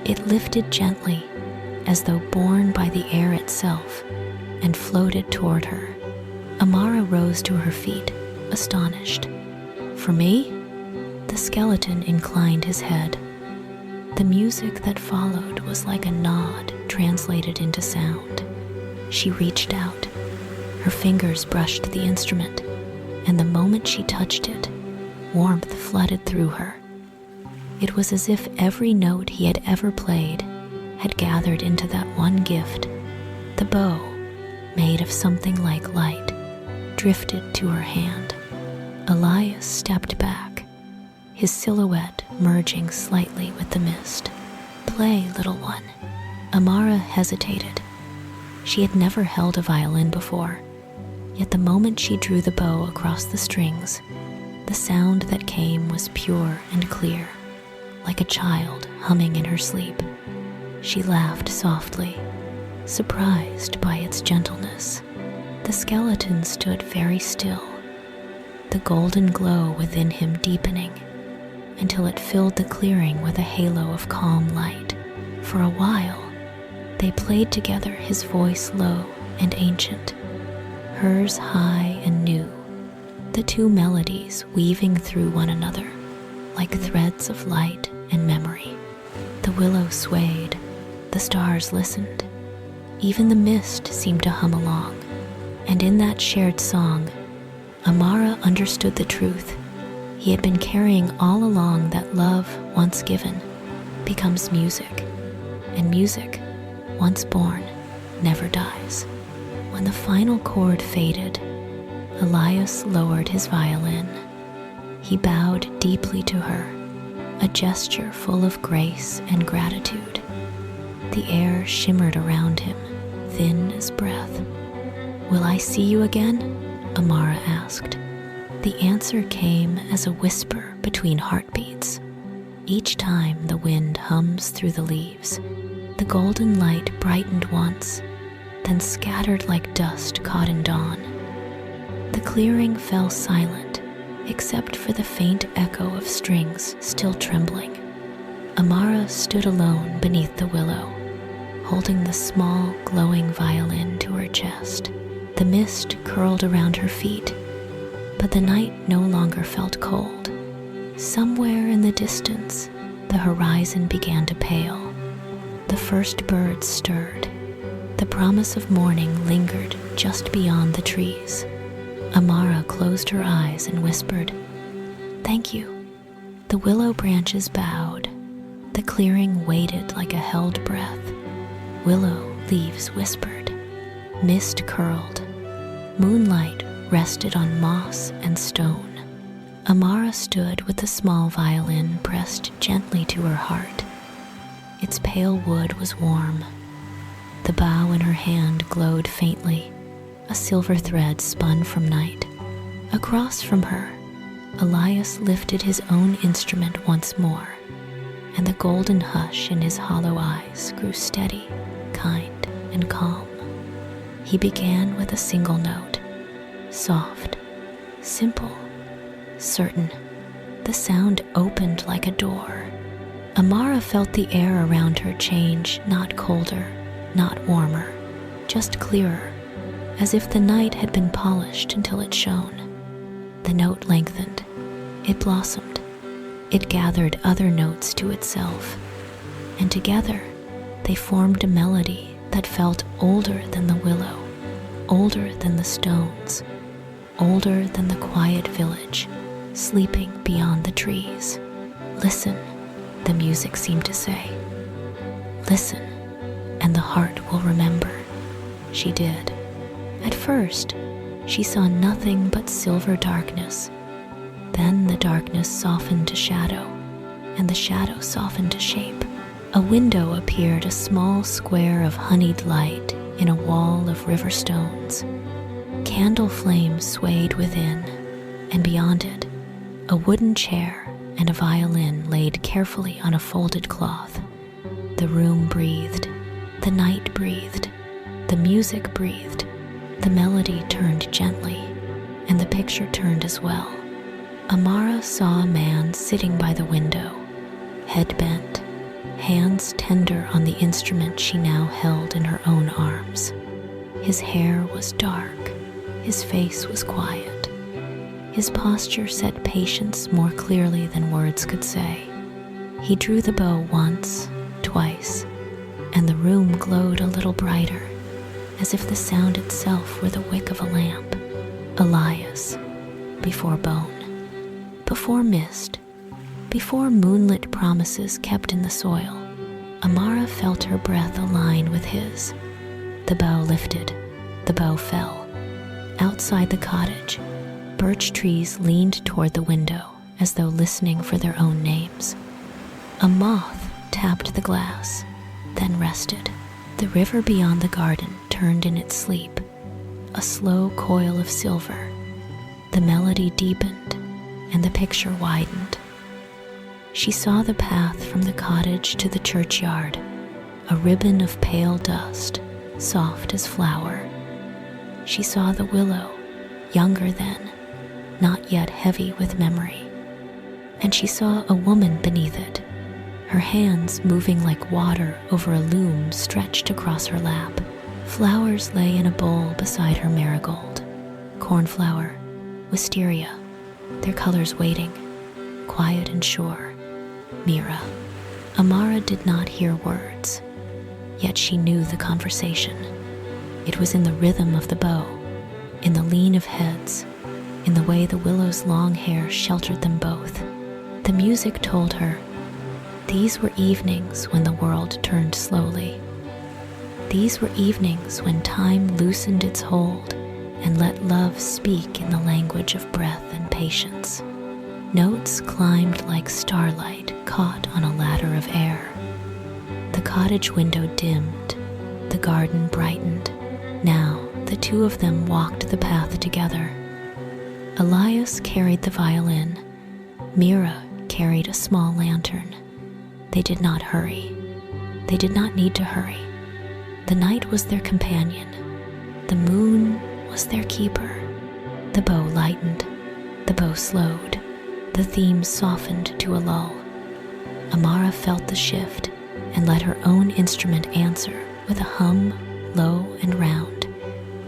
It lifted gently, as though borne by the air itself, and floated toward her. Amara rose to her feet, astonished. "For me?" The skeleton inclined his head. The music that followed was like a nod translated into sound. She reached out. Her fingers brushed the instrument, and the moment she touched it, warmth flooded through her. It was as if every note he had ever played had gathered into that one gift. The bow, made of something like light, drifted to her hand. Elias stepped back, his silhouette merging slightly with the mist. "Play, little one." Amara hesitated. She had never held a violin before, yet the moment she drew the bow across the strings, the sound that came was pure and clear, like a child humming in her sleep. She laughed softly, surprised by its gentleness. The skeleton stood very still, the golden glow within him deepening, until it filled the clearing with a halo of calm light. For a while, they played together, his voice low and ancient, hers high and new, the two melodies weaving through one another like threads of light and memory. The willow swayed, the stars listened, even the mist seemed to hum along, and in that shared song, Amara understood the truth he had been carrying all along, that love, once given, becomes music, and music, once born, never dies. When the final chord faded, Elias lowered his violin. He bowed deeply to her, a gesture full of grace and gratitude. The air shimmered around him, thin as breath. "Will I see you again?" Amara asked. The answer came as a whisper between heartbeats. Each time the wind hums through the leaves, the golden light brightened once, then scattered like dust caught in dawn. The clearing fell silent, except for the faint echo of strings still trembling. Amara stood alone beneath the willow, holding the small, glowing violin to her chest. The mist curled around her feet, but the night no longer felt cold. Somewhere in the distance, the horizon began to pale. The first birds stirred. The promise of morning lingered just beyond the trees. Amara closed her eyes and whispered, "Thank you." The willow branches bowed. The clearing waited like a held breath. Willow leaves whispered. Mist curled. Moonlight rested on moss and stone. Amara stood with the small violin pressed gently to her heart. Its pale wood was warm. The bow in her hand glowed faintly, a silver thread spun from night. Across from her, Elias lifted his own instrument once more, and the golden hush in his hollow eyes grew steady, kind, and calm. He began with a single note, soft, simple, certain. The sound opened like a door. Amara felt the air around her change, not colder, not warmer, just clearer, as if the night had been polished until it shone. The note lengthened. It blossomed. It gathered other notes to itself, and together they formed a melody that felt older than the willow, older than the stones, older than the quiet village, sleeping beyond the trees. "Listen," the music seemed to say. "Listen, and the heart will remember." She did. At first, she saw nothing but silver darkness. Then the darkness softened to shadow, and the shadow softened to shape. A window appeared, a small square of honeyed light in a wall of river stones. Candle flames swayed within, and beyond it, a wooden chair and a violin laid carefully on a folded cloth. The room breathed, the night breathed, the music breathed, the melody turned gently, and the picture turned as well. Amara saw a man sitting by the window, head bent, hands tender on the instrument she now held in her own arms. His hair was dark, his face was quiet. His posture said patience more clearly than words could say. He drew the bow once, twice, and the room glowed a little brighter, as if the sound itself were the wick of a lamp. Elias, before bone, before mist, before moonlit promises kept in the soil, Amara felt her breath align with his. The bow lifted, the bow fell. Outside the cottage, birch trees leaned toward the window as though listening for their own names. A moth tapped the glass, then rested. The river beyond the garden turned in its sleep, a slow coil of silver. The melody deepened, and the picture widened. She saw the path from the cottage to the churchyard, a ribbon of pale dust, soft as flour. She saw the willow, younger then, not yet heavy with memory. And she saw a woman beneath it, her hands moving like water over a loom stretched across her lap. Flowers lay in a bowl beside her marigold, cornflower, wisteria, their colors waiting, quiet and sure. Mira. Amara did not hear words, yet she knew the conversation. It was in the rhythm of the bow, in the lean of heads, in the way the willow's long hair sheltered them both. The music told her, these were evenings when the world turned slowly. These were evenings when time loosened its hold and let love speak in the language of breath and patience. Notes climbed like starlight caught on a ladder of air. The cottage window dimmed, the garden brightened. Now the two of them walked the path together. Elias carried the violin. Mira carried a small lantern. They did not hurry. They did not need to hurry. The night was their companion. The moon was their keeper. The bow lightened. The bow slowed. The theme softened to a lull. Amara felt the shift and let her own instrument answer with a hum, low and round,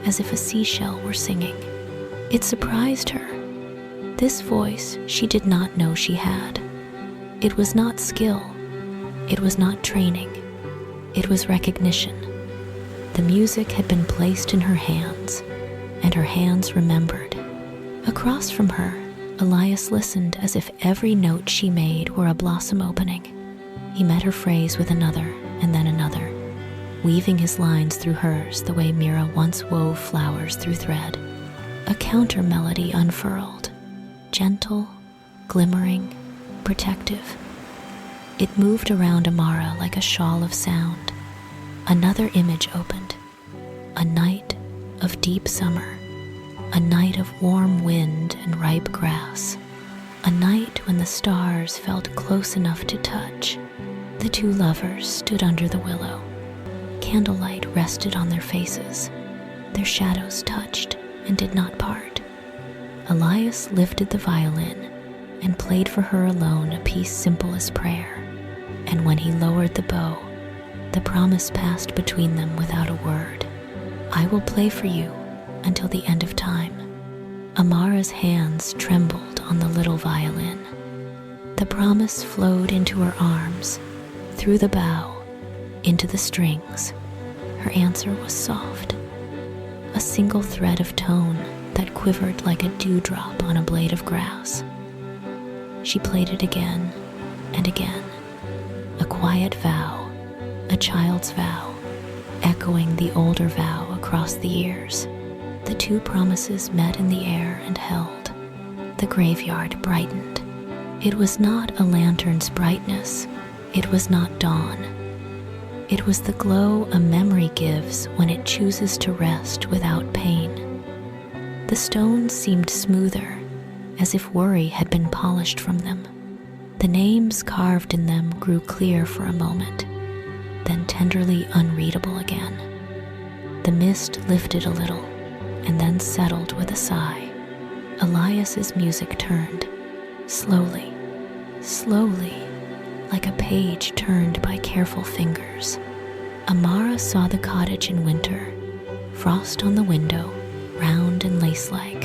as if a seashell were singing. It surprised her. This voice she did not know she had. It was not skill. It was not training. It was recognition. The music had been placed in her hands, and her hands remembered. Across from her, Elias listened as if every note she made were a blossom opening. He met her phrase with another, and then another, weaving his lines through hers the way Mira once wove flowers through thread. A counter melody unfurled, gentle, glimmering, protective. It moved around Amara like a shawl of sound. Another image opened, a night of deep summer, a night of warm wind and ripe grass, a night when the stars felt close enough to touch. The two lovers stood under the willow. Candlelight rested on their faces. Their shadows touched and did not part. Elias lifted the violin and played for her alone a piece simple as prayer. And when he lowered the bow, the promise passed between them without a word. I will play for you until the end of time. Amara's hands trembled on the little violin. The promise flowed into her arms, through the bow, into the strings. Her answer was soft, a single thread of tone that quivered like a dewdrop on a blade of grass. She played it again and again, a quiet vow, a child's vow, echoing the older vow across the years. The two promises met in the air and held. The graveyard brightened. It was not a lantern's brightness. It was not dawn. It was the glow a memory gives when it chooses to rest without pain. The stones seemed smoother, as if worry had been polished from them. The names carved in them grew clear for a moment, then tenderly unreadable again. The mist lifted a little and then settled with a sigh. Elias's music turned, slowly, slowly, like a page turned by careful fingers. Amara saw the cottage in winter, frost on the window, round and lace-like,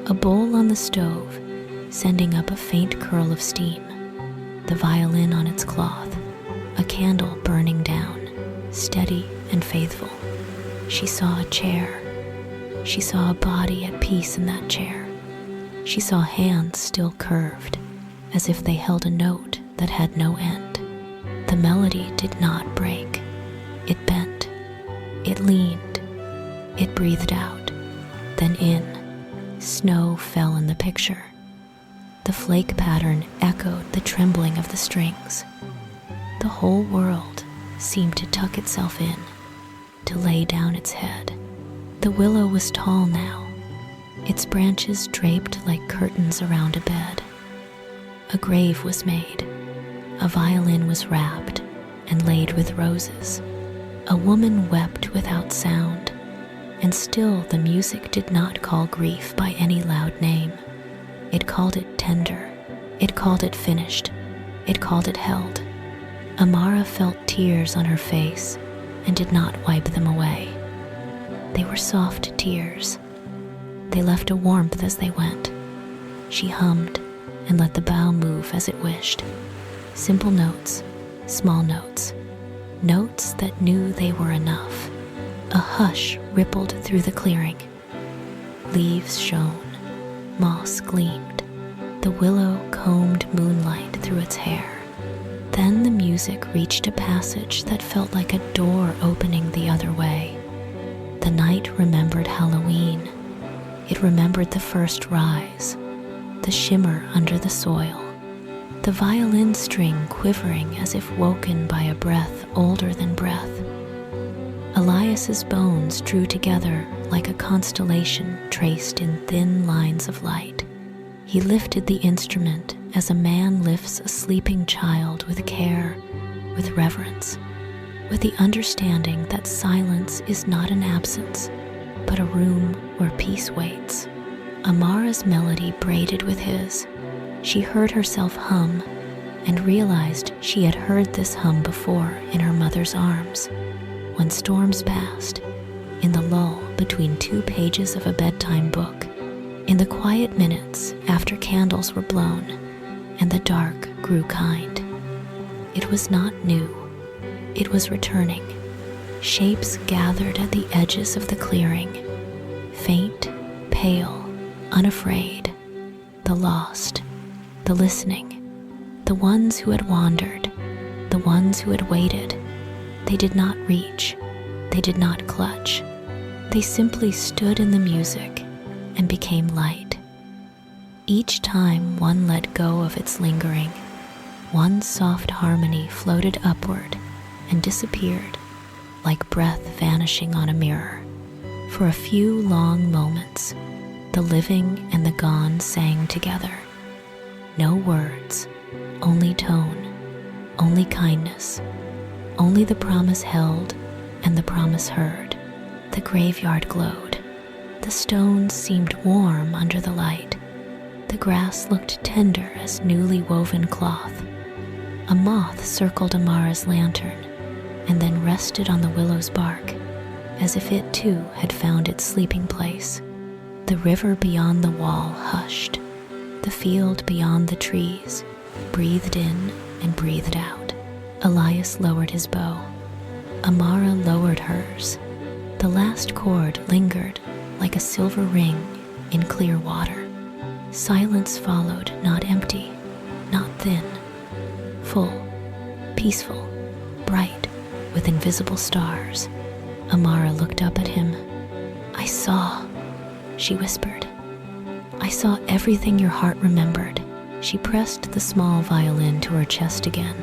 a bowl on the stove, sending up a faint curl of steam, the violin on its cloth, a candle burning down, steady and faithful. She saw a chair. She saw a body at peace in that chair. She saw hands still curved, as if they held a note that had no end. The melody did not break. It bent. It leaned. It breathed out. Then in. Snow fell in the picture. The flake pattern echoed the trembling of the strings. The whole world seemed to tuck itself in, to lay down its head. The willow was tall now, its branches draped like curtains around a bed. A grave was made. A violin was wrapped and laid with roses. A woman wept without sound, and still the music did not call grief by any loud name. It called it tender. It called it finished. It called it held. Amara felt tears on her face and did not wipe them away. They were soft tears. They left a warmth as they went. She hummed and let the bow move as it wished. Simple notes, small notes, notes that knew they were enough. A hush rippled through the clearing. Leaves shone, moss gleamed. The willow combed moonlight through its hair. Then the music reached a passage that felt like a door opening the other way. The night remembered Halloween. It remembered the first rise, the shimmer under the soil, the violin string quivering as if woken by a breath older than breath. Elias's bones drew together like a constellation traced in thin lines of light. He lifted the instrument as a man lifts a sleeping child with care, with reverence, with the understanding that silence is not an absence, but a room where peace waits. Amara's melody braided with his. She heard herself hum and realized she had heard this hum before in her mother's arms, when storms passed, in the lull between 2 pages of a bedtime book, in the quiet minutes after candles were blown and the dark grew kind. It was not new. It was returning. Shapes gathered at the edges of the clearing, faint, pale, unafraid, the lost, the listening, the ones who had wandered, the ones who had waited. They did not reach. They did not clutch. They simply stood in the music and became light. Each time one let go of its lingering, one soft harmony floated upward and disappeared, like breath vanishing on a mirror. For a few long moments, the living and the gone sang together. No words, only tone, only kindness, only the promise held and the promise heard. The graveyard glowed. The stones seemed warm under the light. The grass looked tender as newly woven cloth. A moth circled Amara's lantern and then rested on the willow's bark, as if it too had found its sleeping place. The river beyond the wall hushed. The field beyond the trees breathed in and breathed out. Elias lowered his bow. Amara lowered hers. The last chord lingered like a silver ring in clear water. Silence followed, not empty, not thin, full, peaceful, bright, with invisible stars. Amara looked up at him. "I saw," she whispered. "I saw everything your heart remembered." She pressed the small violin to her chest again.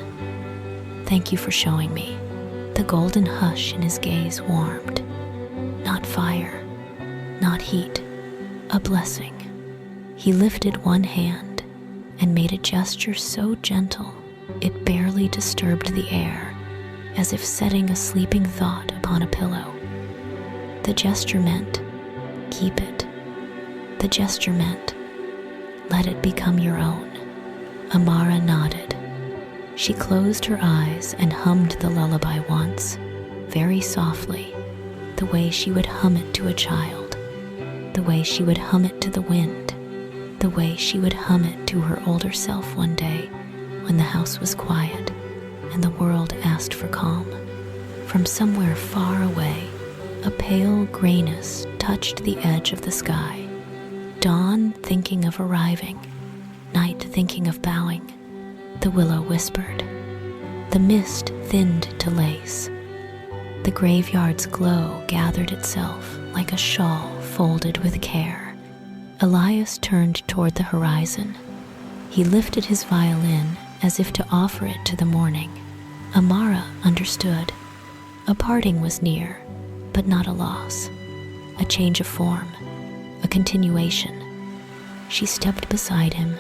"Thank you for showing me." The golden hush in his gaze warmed. Not fire, not heat, a blessing. He lifted one hand, and made a gesture so gentle it barely disturbed the air, as if setting a sleeping thought upon a pillow. The gesture meant, keep it. The gesture meant, let it become your own. Amara nodded. She closed her eyes and hummed the lullaby once, very softly, the way she would hum it to a child, the way she would hum it to the wind, the way she would hum it to her older self one day when the house was quiet and the world asked for calm. From somewhere far away, a pale grayness touched the edge of the sky. Dawn thinking of arriving, night thinking of bowing, the willow whispered. The mist thinned to lace. The graveyard's glow gathered itself like a shawl folded with care. Elias turned toward the horizon. He lifted his violin as if to offer it to the morning. Amara understood. A parting was near, but not a loss. A change of form, a continuation. She stepped beside him.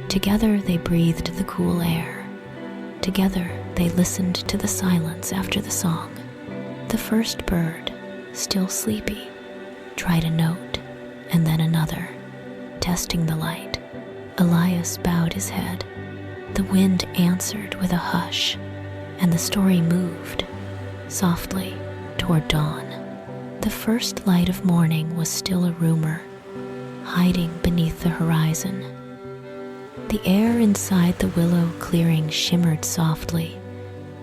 Together they breathed the cool air. Together they listened to the silence after the song. The first bird, still sleepy, tried a note and then another, testing the light. Elias bowed his head. The wind answered with a hush, and the story moved, softly, toward dawn. The first light of morning was still a rumor, hiding beneath the horizon. The air inside the willow clearing shimmered softly,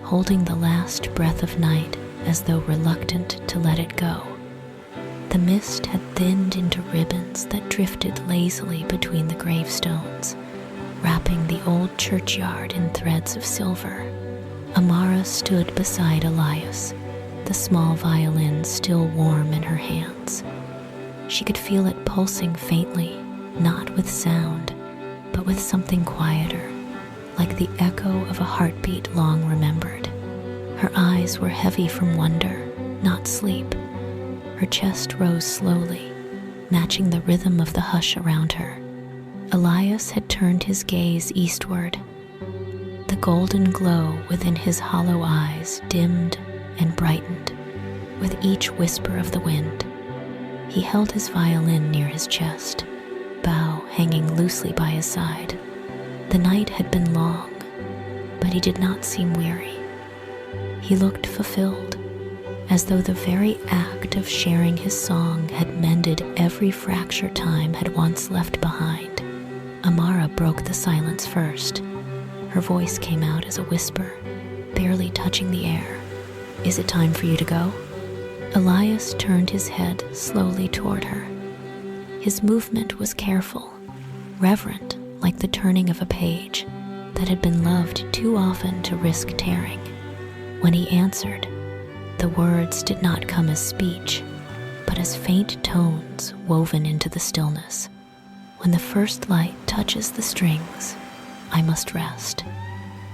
holding the last breath of night as though reluctant to let it go. The mist had thinned into ribbons that drifted lazily between the gravestones, wrapping the old churchyard in threads of silver. Amara stood beside Elias, the small violin still warm in her hands. She could feel it pulsing faintly, not with sound, but with something quieter, like the echo of a heartbeat long remembered. Her eyes were heavy from wonder, not sleep. Her chest rose slowly, matching the rhythm of the hush around her. Elias had turned his gaze eastward. The golden glow within his hollow eyes dimmed and brightened with each whisper of the wind. He held his violin near his chest, bow hanging loosely by his side. The night had been long, but he did not seem weary. He looked fulfilled, as though the very act of sharing his song had mended every fracture time had once left behind. Amara broke the silence first. Her voice came out as a whisper, barely touching the air. "Is it time for you to go?" Elias turned his head slowly toward her. His movement was careful, reverent, like the turning of a page that had been loved too often to risk tearing. When he answered, the words did not come as speech, but as faint tones woven into the stillness. When the first light touches the strings, I must rest.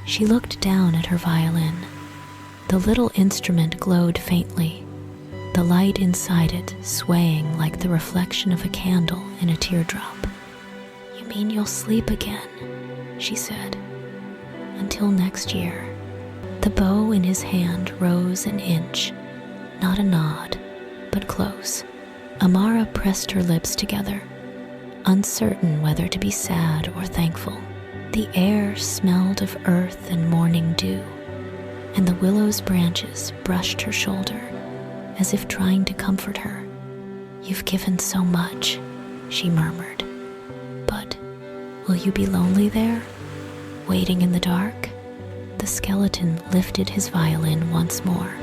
She looked down at her violin. The little instrument glowed faintly, the light inside it swaying like the reflection of a candle in a teardrop. "You mean you'll sleep again?" she said. "Until next year." The bow in his hand rose an inch, not a nod, but close. Amara pressed her lips together, uncertain whether to be sad or thankful. The air smelled of earth and morning dew, and the willow's branches brushed her shoulder, as if trying to comfort her. "You've given so much," she murmured. "But will you be lonely there, waiting in the dark?" The skeleton lifted his violin once more.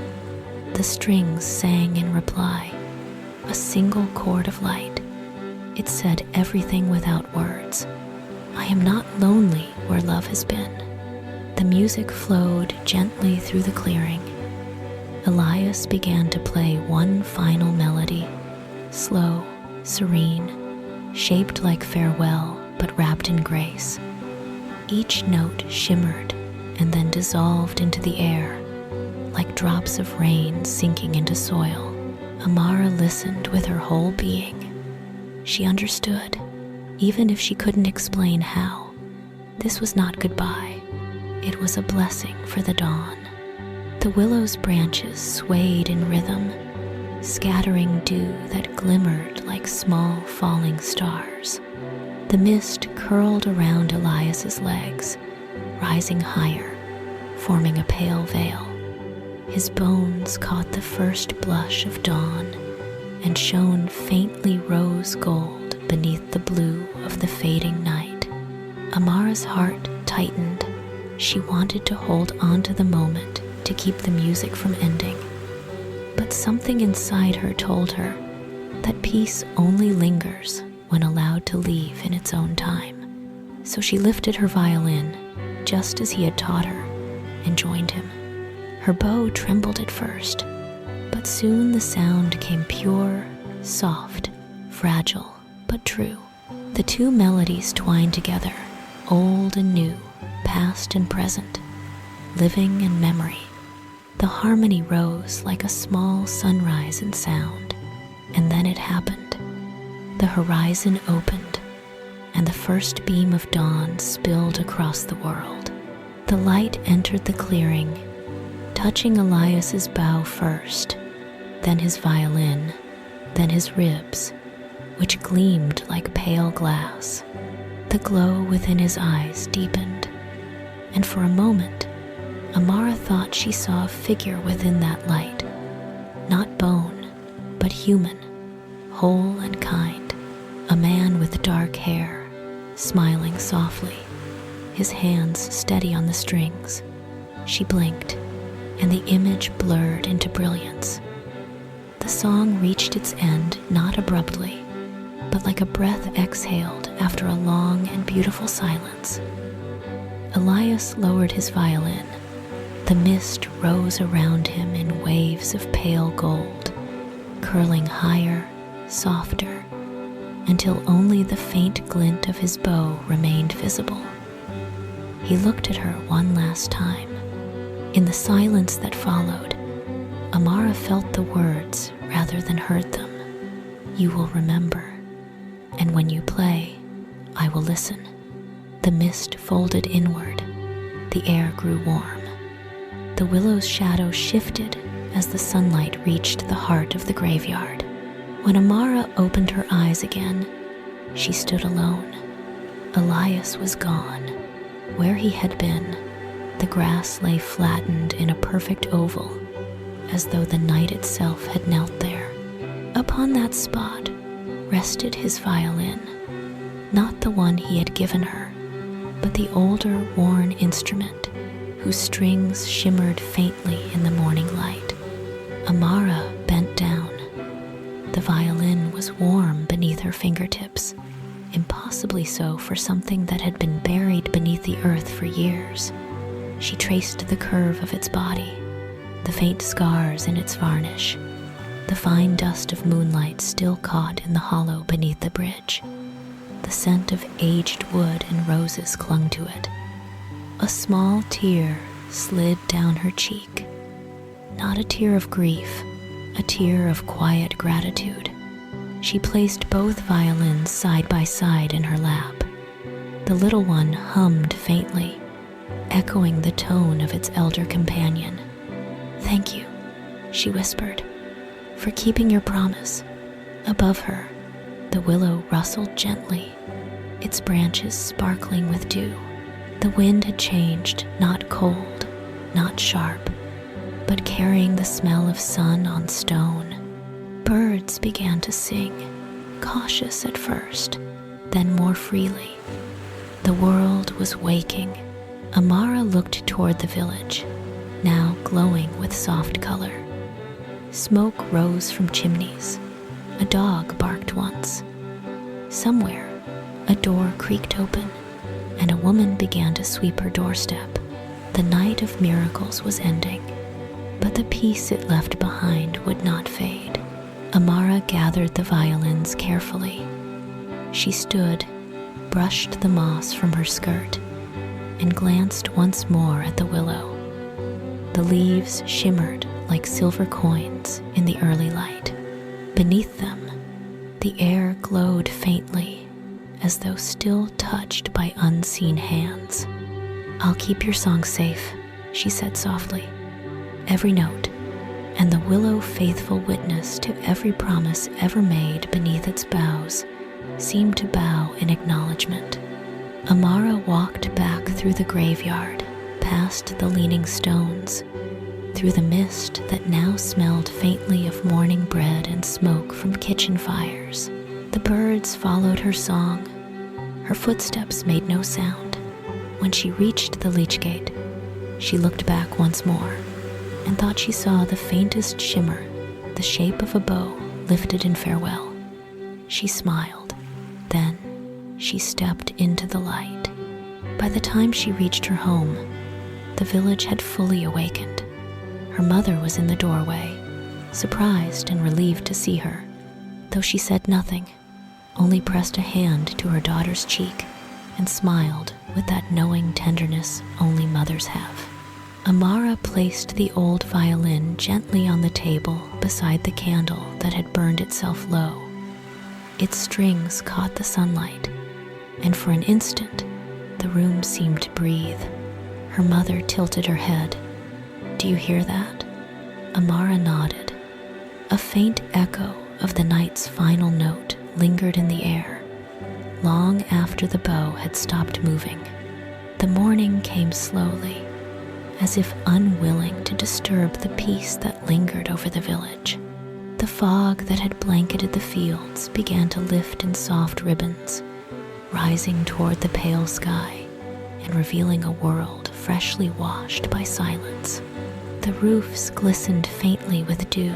The strings sang in reply, a single chord of light. It said everything without words. "I am not lonely where love has been." The music flowed gently through the clearing. Elias began to play one final melody, slow, serene, shaped like farewell but wrapped in grace. Each note shimmered and then dissolved into the air, like drops of rain sinking into soil. Amara listened with her whole being. She understood, even if she couldn't explain how. This was not goodbye. It was a blessing for the dawn. The willow's branches swayed in rhythm, scattering dew that glimmered like small falling stars. The mist curled around Elias's legs, rising higher, forming a pale veil. His bones caught the first blush of dawn and shone faintly rose gold beneath the blue of the fading night. Amara's heart tightened. She wanted to hold on to the moment to keep the music from ending. But something inside her told her that peace only lingers when allowed to leave in its own time. So she lifted her violin, just as he had taught her, and joined him. Her bow trembled at first, but soon the sound came pure, soft, fragile, but true. The two melodies twined together, old and new, past and present, living and memory. The harmony rose like a small sunrise in sound, and then it happened. The horizon opened, and the first beam of dawn spilled across the world. The light entered the clearing, touching Elias's bow first, then his violin, then his ribs, which gleamed like pale glass. The glow within his eyes deepened, and for a moment, Amara thought she saw a figure within that light, not bone, but human, whole and kind, a man with dark hair, smiling softly, his hands steady on the strings. She blinked, and the image blurred into brilliance. The song reached its end not abruptly, but like a breath exhaled after a long and beautiful silence. Elias lowered his violin. The mist rose around him in waves of pale gold, curling higher, softer, until only the faint glint of his bow remained visible. He looked at her one last time. In the silence that followed, Amara felt the words rather than heard them. You will remember, and when you play, I will listen. The mist folded inward. The air grew warm. The willow's shadow shifted as the sunlight reached the heart of the graveyard. When Amara opened her eyes again, she stood alone. Elias was gone. Where he had been, the grass lay flattened in a perfect oval, as though the night itself had knelt there. Upon that spot rested his violin, not the one he had given her, but the older, worn instrument whose strings shimmered faintly in the morning light. Amara bent down. The violin was warm beneath her fingertips, impossibly so for something that had been buried beneath the earth for years. She traced the curve of its body, the faint scars in its varnish, the fine dust of moonlight still caught in the hollow beneath the bridge. The scent of aged wood and roses clung to it. A small tear slid down her cheek. Not a tear of grief, a tear of quiet gratitude. She placed both violins side by side in her lap. The little one hummed faintly, echoing the tone of its elder companion. Thank you, she whispered, for keeping your promise. Above her, the willow rustled gently, its branches sparkling with dew. The wind had changed, not cold, not sharp, but carrying the smell of sun on stone. Birds began to sing, cautious at first, then more freely. The world was waking. Amara looked toward the village, now glowing with soft color. Smoke rose from chimneys. A dog barked once. Somewhere, a door creaked open, and a woman began to sweep her doorstep. The night of miracles was ending, but the peace it left behind would not fade. Amara gathered the violins carefully. She stood, brushed the moss from her skirt, and glanced once more at the willow. The leaves shimmered like silver coins in the early light. Beneath them, the air glowed faintly, as though still touched by unseen hands. "I'll keep your song safe," she said softly. "Every note, and the willow, faithful witness to every promise ever made beneath its boughs, seemed to bow in acknowledgement." Amara walked back through the graveyard, past the leaning stones, through the mist that now smelled faintly of morning bread and smoke from kitchen fires. The birds followed her song. Her footsteps made no sound. When she reached the leach gate, she looked back once more and thought she saw the faintest shimmer, the shape of a bow lifted in farewell. She smiled. Then she stepped into the light. By the time she reached her home, the village had fully awakened. Her mother was in the doorway, surprised and relieved to see her, though she said nothing, only pressed a hand to her daughter's cheek and smiled with that knowing tenderness only mothers have. Amara placed the old violin gently on the table beside the candle that had burned itself low. Its strings caught the sunlight, and for an instant, the room seemed to breathe. Her mother tilted her head. "Do you hear that?" Amara nodded. A faint echo of the night's final note lingered in the air, long after the bow had stopped moving. The morning came slowly, as if unwilling to disturb the peace that lingered over the village. The fog that had blanketed the fields began to lift in soft ribbons, rising toward the pale sky and revealing a world freshly washed by silence. The roofs glistened faintly with dew,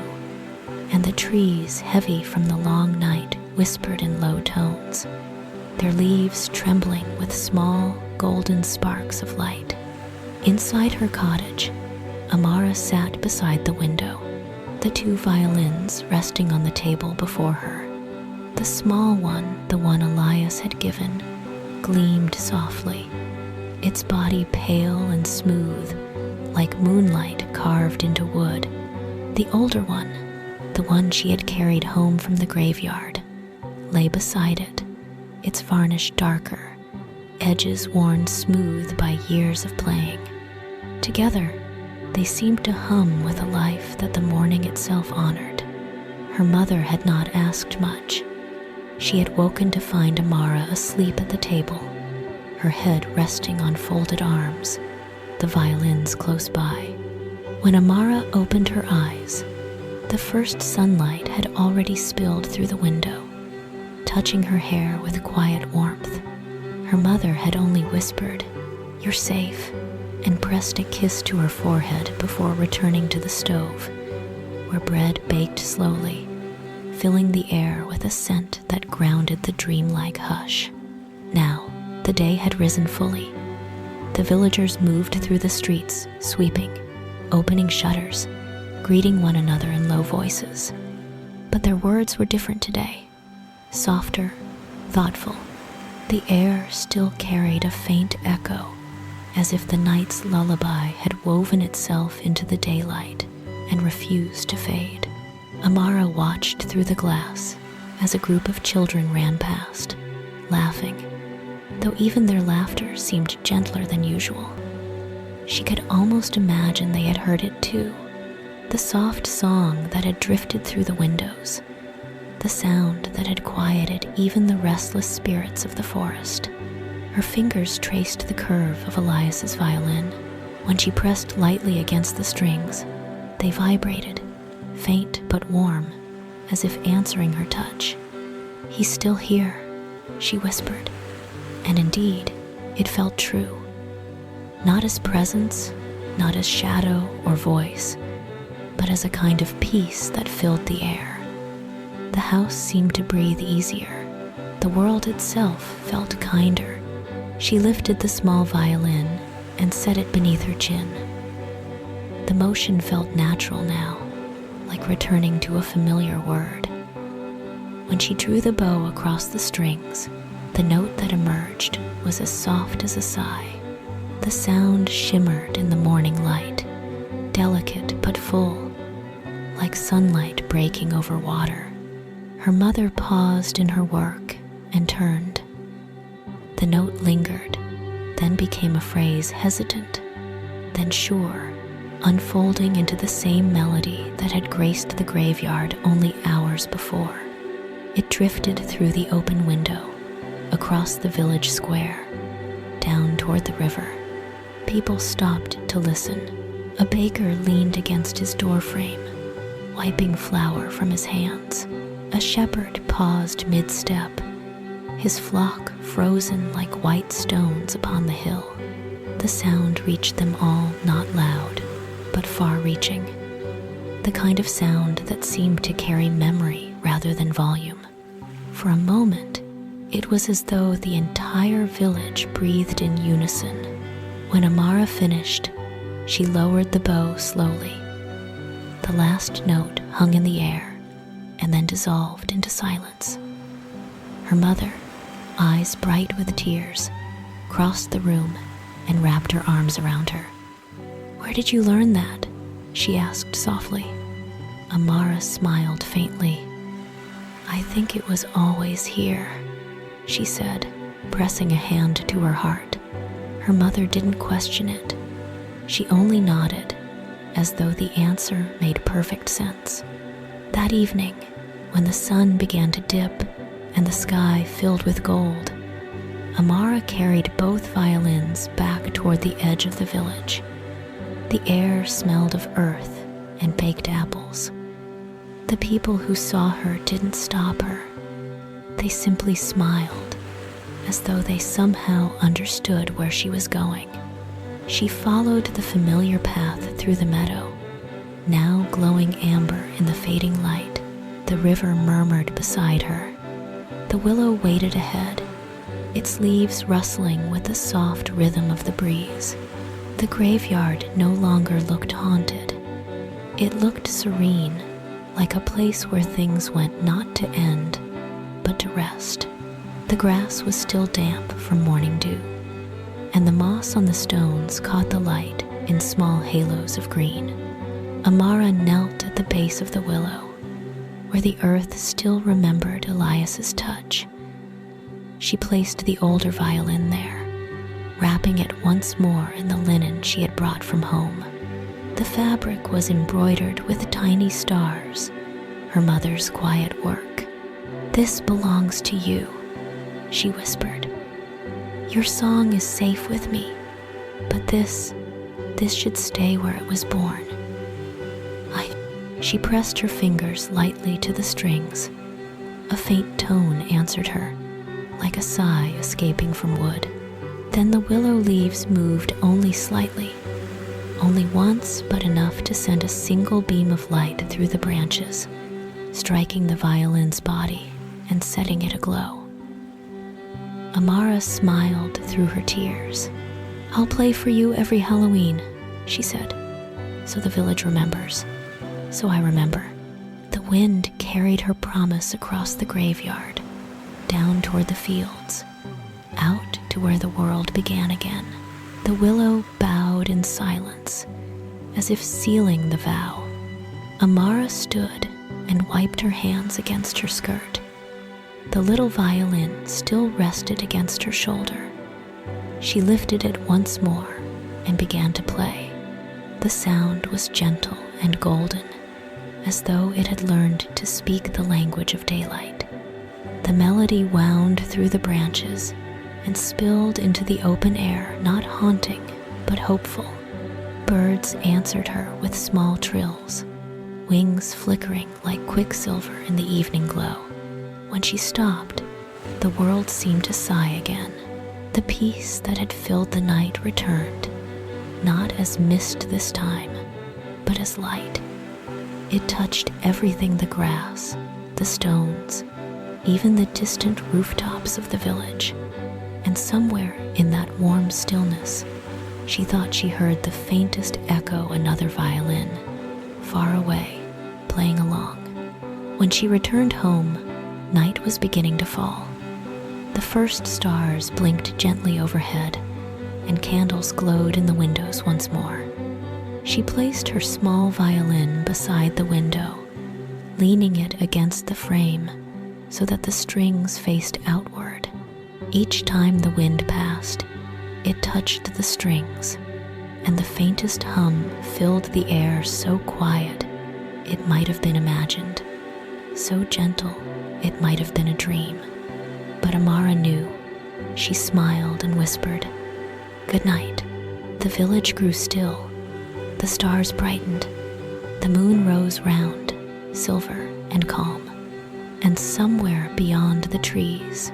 and the trees, heavy from the long night, whispered in low tones, their leaves trembling with small, golden sparks of light. Inside her cottage, Amara sat beside the window, the two violins resting on the table before her. The small one, the one Elias had given, gleamed softly, its body pale and smooth, like moonlight carved into wood. The older one, the one she had carried home from the graveyard, lay beside it, its varnish darker, edges worn smooth by years of playing. Together, they seemed to hum with a life that the morning itself honored. Her mother had not asked much. She had woken to find Amara asleep at the table, her head resting on folded arms, the violins close by. When Amara opened her eyes, the first sunlight had already spilled through the window, touching her hair with quiet warmth. Her mother had only whispered, "You're safe," and pressed a kiss to her forehead before returning to the stove, where bread baked slowly, filling the air with a scent that grounded the dreamlike hush. Now, the day had risen fully. The villagers moved through the streets, sweeping, opening shutters, greeting one another in low voices. But their words were different today, softer, thoughtful. The air still carried a faint echo, as if the night's lullaby had woven itself into the daylight and refused to fade. Amara watched through the glass as a group of children ran past, laughing, though even their laughter seemed gentler than usual. She could almost imagine they had heard it too, the soft song that had drifted through the windows, the sound that had quieted even the restless spirits of the forest. Her fingers traced the curve of Elias's violin. When she pressed lightly against the strings, they vibrated, faint but warm, as if answering her touch. "He's still here," she whispered, and indeed, it felt true. Not as presence, not as shadow or voice, but as a kind of peace that filled the air. The house seemed to breathe easier. The world itself felt kinder. She lifted the small violin and set it beneath her chin. The motion felt natural now, like returning to a familiar word. When she drew the bow across the strings, the note that emerged was as soft as a sigh. The sound shimmered in the morning light, delicate but full, like sunlight breaking over water. Her mother paused in her work and turned. The note lingered, then became a phrase hesitant, then sure, unfolding into the same melody that had graced the graveyard only hours before. It drifted through the open window, across the village square, down toward the river. People stopped to listen. A baker leaned against his doorframe, wiping flour from his hands. A shepherd paused mid-step, his flock frozen like white stones upon the hill. The sound reached them all not loud, but far-reaching. The kind of sound that seemed to carry memory rather than volume. For a moment, it was as though the entire village breathed in unison. When Amara finished, she lowered the bow slowly. The last note hung in the air and then dissolved into silence. Her mother, eyes bright with tears, crossed the room and wrapped her arms around her. "Where did you learn that?" she asked softly. Amara smiled faintly. "I think it was always here," she said, pressing a hand to her heart. Her mother didn't question it. She only nodded, as though the answer made perfect sense. That evening, when the sun began to dip and the sky filled with gold, Amara carried both violins back toward the edge of the village. The air smelled of earth and baked apples. The people who saw her didn't stop her. They simply smiled, as though they somehow understood where she was going. She followed the familiar path through the meadow, now glowing amber in the fading light. The river murmured beside her. The willow waited ahead, its leaves rustling with the soft rhythm of the breeze. The graveyard no longer looked haunted. It looked serene, like a place where things went not to end, but to rest. The grass was still damp from morning dew, and the moss on the stones caught the light in small halos of green. Amara knelt at the base of the willow, where the earth still remembered Elias's touch. She placed the older violin there, wrapping it once more in the linen she had brought from home. The fabric was embroidered with tiny stars, her mother's quiet work. "This belongs to you," she whispered. "Your song is safe with me, but this should stay where it was born." She pressed her fingers lightly to the strings. A faint tone answered her, like a sigh escaping from wood. Then the willow leaves moved only slightly, only once, but enough to send a single beam of light through the branches, striking the violin's body and setting it aglow. Amara smiled through her tears. "I'll play for you every Halloween," she said. "So the village remembers. So I remember." The wind carried her promise across the graveyard, down toward the fields, out to where the world began again. The willow bowed in silence, as if sealing the vow. Amara stood and wiped her hands against her skirt. The little violin still rested against her shoulder. She lifted it once more and began to play. The sound was gentle and golden, as though it had learned to speak the language of daylight. The melody wound through the branches and spilled into the open air, not haunting, but hopeful. Birds answered her with small trills, wings flickering like quicksilver in the evening glow. When she stopped, the world seemed to sigh again. The peace that had filled the night returned, not as mist this time, but as light. It touched everything: the grass, the stones, even the distant rooftops of the village. And somewhere in that warm stillness, she thought she heard the faintest echo another violin, far away, playing along. When she returned home, night was beginning to fall. The first stars blinked gently overhead, and candles glowed in the windows once more. She placed her small violin beside the window, leaning it against the frame so that the strings faced outward. Each time the wind passed, it touched the strings, and the faintest hum filled the air so quiet it might have been imagined, so gentle it might have been a dream. But Amara knew. She smiled and whispered, "Good night." The village grew still. The stars brightened. The moon rose round, silver and calm. And somewhere beyond the trees,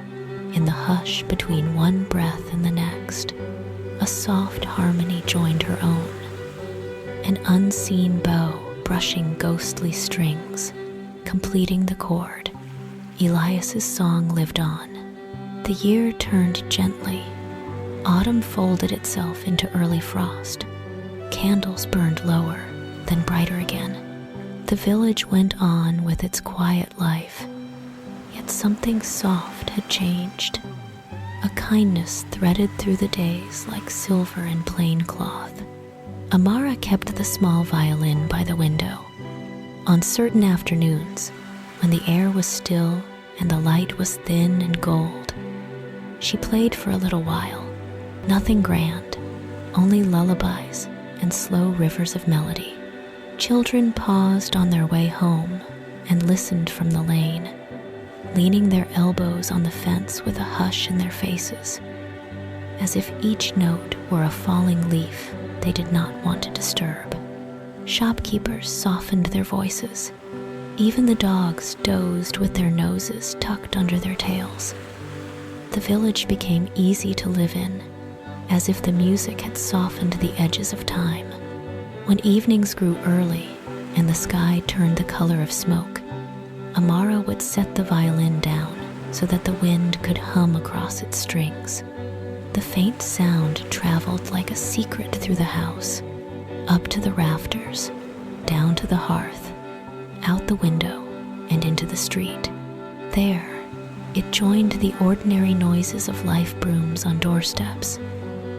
in the hush between one breath and the next, a soft harmony joined her own. An unseen bow brushing ghostly strings, completing the chord. Elias's song lived on. The year turned gently. Autumn folded itself into early frost. Candles burned lower, then brighter again. The village went on with its quiet life. Yet something soft had changed. A kindness threaded through the days like silver and plain cloth. Amara kept the small violin by the window. On certain afternoons, when the air was still and the light was thin and gold, she played for a little while. Nothing grand, only lullabies and slow rivers of melody. Children paused on their way home and listened from the lane, leaning their elbows on the fence with a hush in their faces, as if each note were a falling leaf they did not want to disturb. Shopkeepers softened their voices. Even the dogs dozed with their noses tucked under their tails. The village became easy to live in, as if the music had softened the edges of time. When evenings grew early and the sky turned the color of smoke, Amara would set the violin down so that the wind could hum across its strings. The faint sound traveled like a secret through the house, up to the rafters, down to the hearth, out the window, and into the street. There, it joined the ordinary noises of life brooms on doorsteps,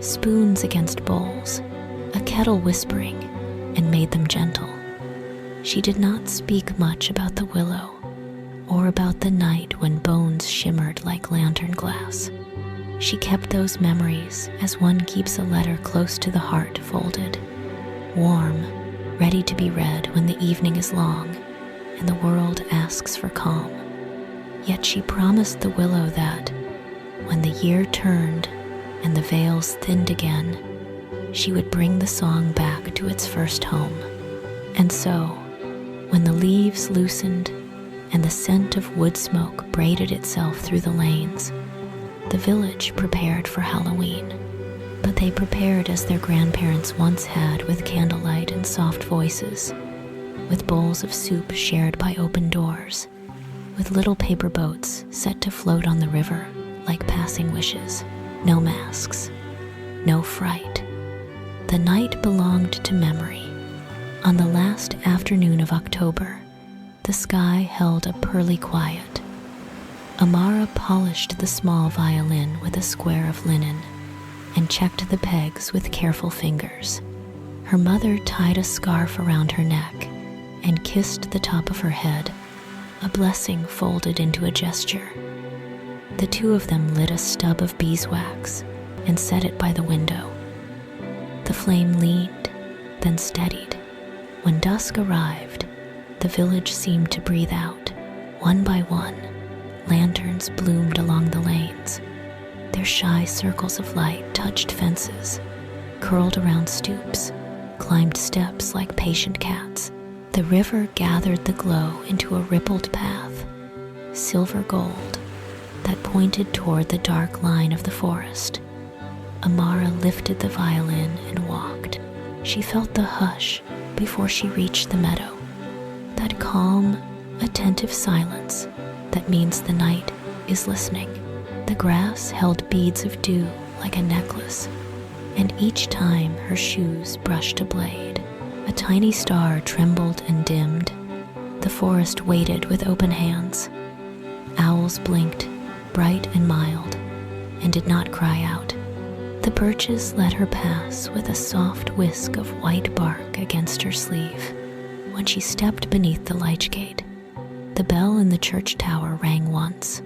spoons against bowls, a kettle whispering, and made them gentle. She did not speak much about the willow, or about the night when bones shimmered like lantern glass. She kept those memories as one keeps a letter close to the heart folded, warm, ready to be read when the evening is long and the world asks for calm. Yet she promised the willow that, when the year turned and the veils thinned again, she would bring the song back to its first home. And so, when the leaves loosened and the scent of wood smoke braided itself through the lanes, the village prepared for Halloween. But they prepared as their grandparents once had, with candlelight and soft voices, with bowls of soup shared by open doors, with little paper boats set to float on the river like passing wishes. No masks, no fright. The night belonged to memory. On the last afternoon of October, the sky held a pearly quiet. Amara polished the small violin with a square of linen and checked the pegs with careful fingers. Her mother tied a scarf around her neck and kissed the top of her head, a blessing folded into a gesture. The two of them lit a stub of beeswax and set it by the window. The flame leaned, then steadied. When dusk arrived, the village seemed to breathe out. One by one, lanterns bloomed along the lanes. Their shy circles of light touched fences, curled around stoops, climbed steps like patient cats. The river gathered the glow into a rippled path, silver gold, that pointed toward the dark line of the forest. Amara lifted the violin and walked. She felt the hush before she reached the meadow, that calm, attentive silence that means the night is listening. The grass held beads of dew like a necklace, and each time her shoes brushed a blade, a tiny star trembled and dimmed. The forest waited with open hands. Owls blinked, bright and mild, and did not cry out. The birches let her pass with a soft whisk of white bark against her sleeve. When she stepped beneath the lich gate, the bell in the church tower rang once,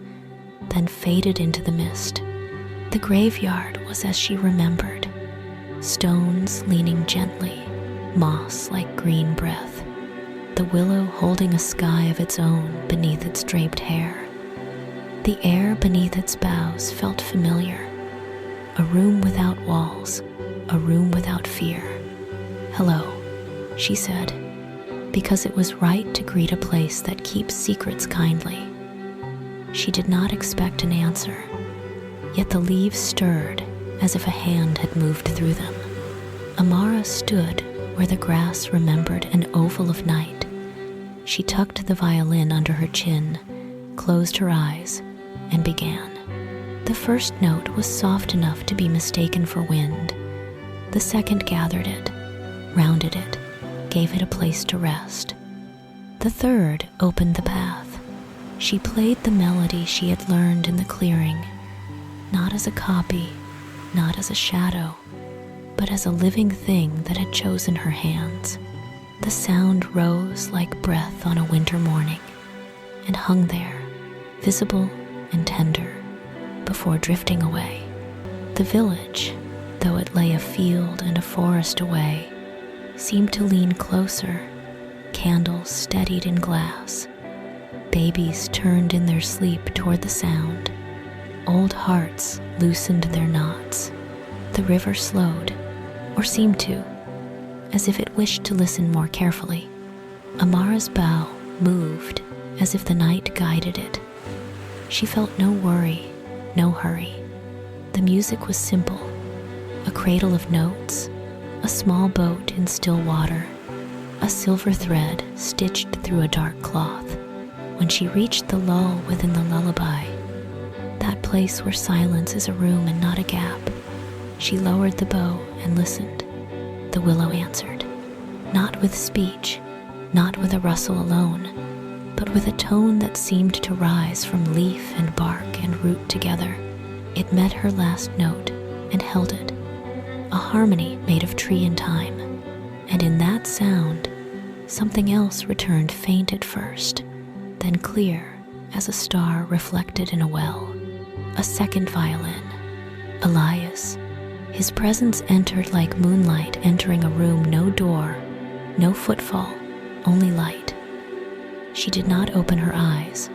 then faded into the mist. The graveyard was as she remembered, stones leaning gently, moss like green breath, the willow holding a sky of its own beneath its draped hair. The air beneath its boughs felt familiar, a room without walls, a room without fear. "Hello," she said, because it was right to greet a place that keeps secrets kindly. She did not expect an answer, yet the leaves stirred as if a hand had moved through them. Amara stood where the grass remembered an oval of night. She tucked the violin under her chin, closed her eyes, and began. The first note was soft enough to be mistaken for wind. The second gathered it, rounded it, gave it a place to rest. The third opened the path. She played the melody she had learned in the clearing, not as a copy, not as a shadow, but as a living thing that had chosen her hands. The sound rose like breath on a winter morning and hung there, visible and tender, before drifting away. The village, though it lay a field and a forest away, seemed to lean closer, candles steadied in glass. Babies turned in their sleep toward the sound. Old hearts loosened their knots. The river slowed, or seemed to, as if it wished to listen more carefully. Amara's bow moved as if the night guided it. She felt no worry, no hurry. The music was simple, a cradle of notes, a small boat in still water, a silver thread stitched through a dark cloth. When she reached the lull within the lullaby, that place where silence is a room and not a gap, she lowered the bow and listened. The willow answered, not with speech, not with a rustle alone, but with a tone that seemed to rise from leaf and bark and root together. It met her last note and held it, a harmony made of tree and time. And in that sound, something else returned, faint at first, then clear as a star reflected in a well. A second violin. Elias. His presence entered like moonlight entering a room, no door, no footfall, only light. She did not open her eyes,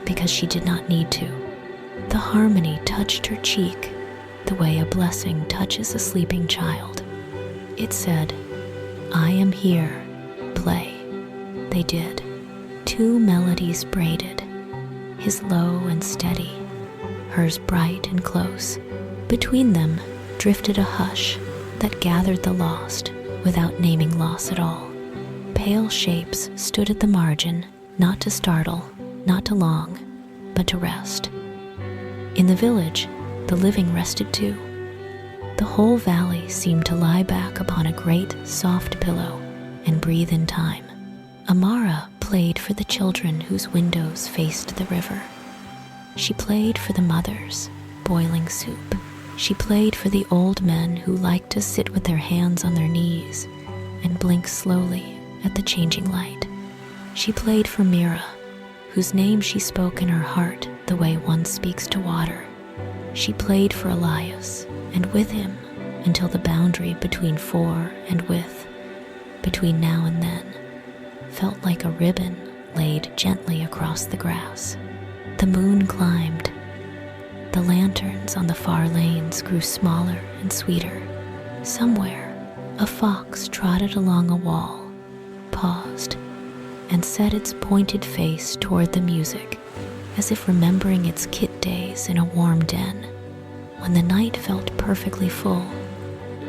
because she did not need to. The harmony touched her cheek the way a blessing touches a sleeping child. It said, "I am here, play." They did. Two melodies braided, his low and steady, hers bright and close. Between them drifted a hush that gathered the lost without naming loss at all. Pale shapes stood at the margin, not to startle, not to long, but to rest. In the village, the living rested too. The whole valley seemed to lie back upon a great, soft pillow and breathe in time. Amara played for the children whose windows faced the river. She played for the mothers, boiling soup. She played for the old men who liked to sit with their hands on their knees and blink slowly at the changing light. She played for Mira, whose name she spoke in her heart the way one speaks to water. She played for Elias, and with him, until the boundary between for and with, between now and then, felt like a ribbon laid gently across the grass. The moon climbed. The lanterns on the far lanes grew smaller and sweeter. Somewhere, a fox trotted along a wall, paused, and set its pointed face toward the music, as if remembering its kit days in a warm den. When the night felt perfectly full,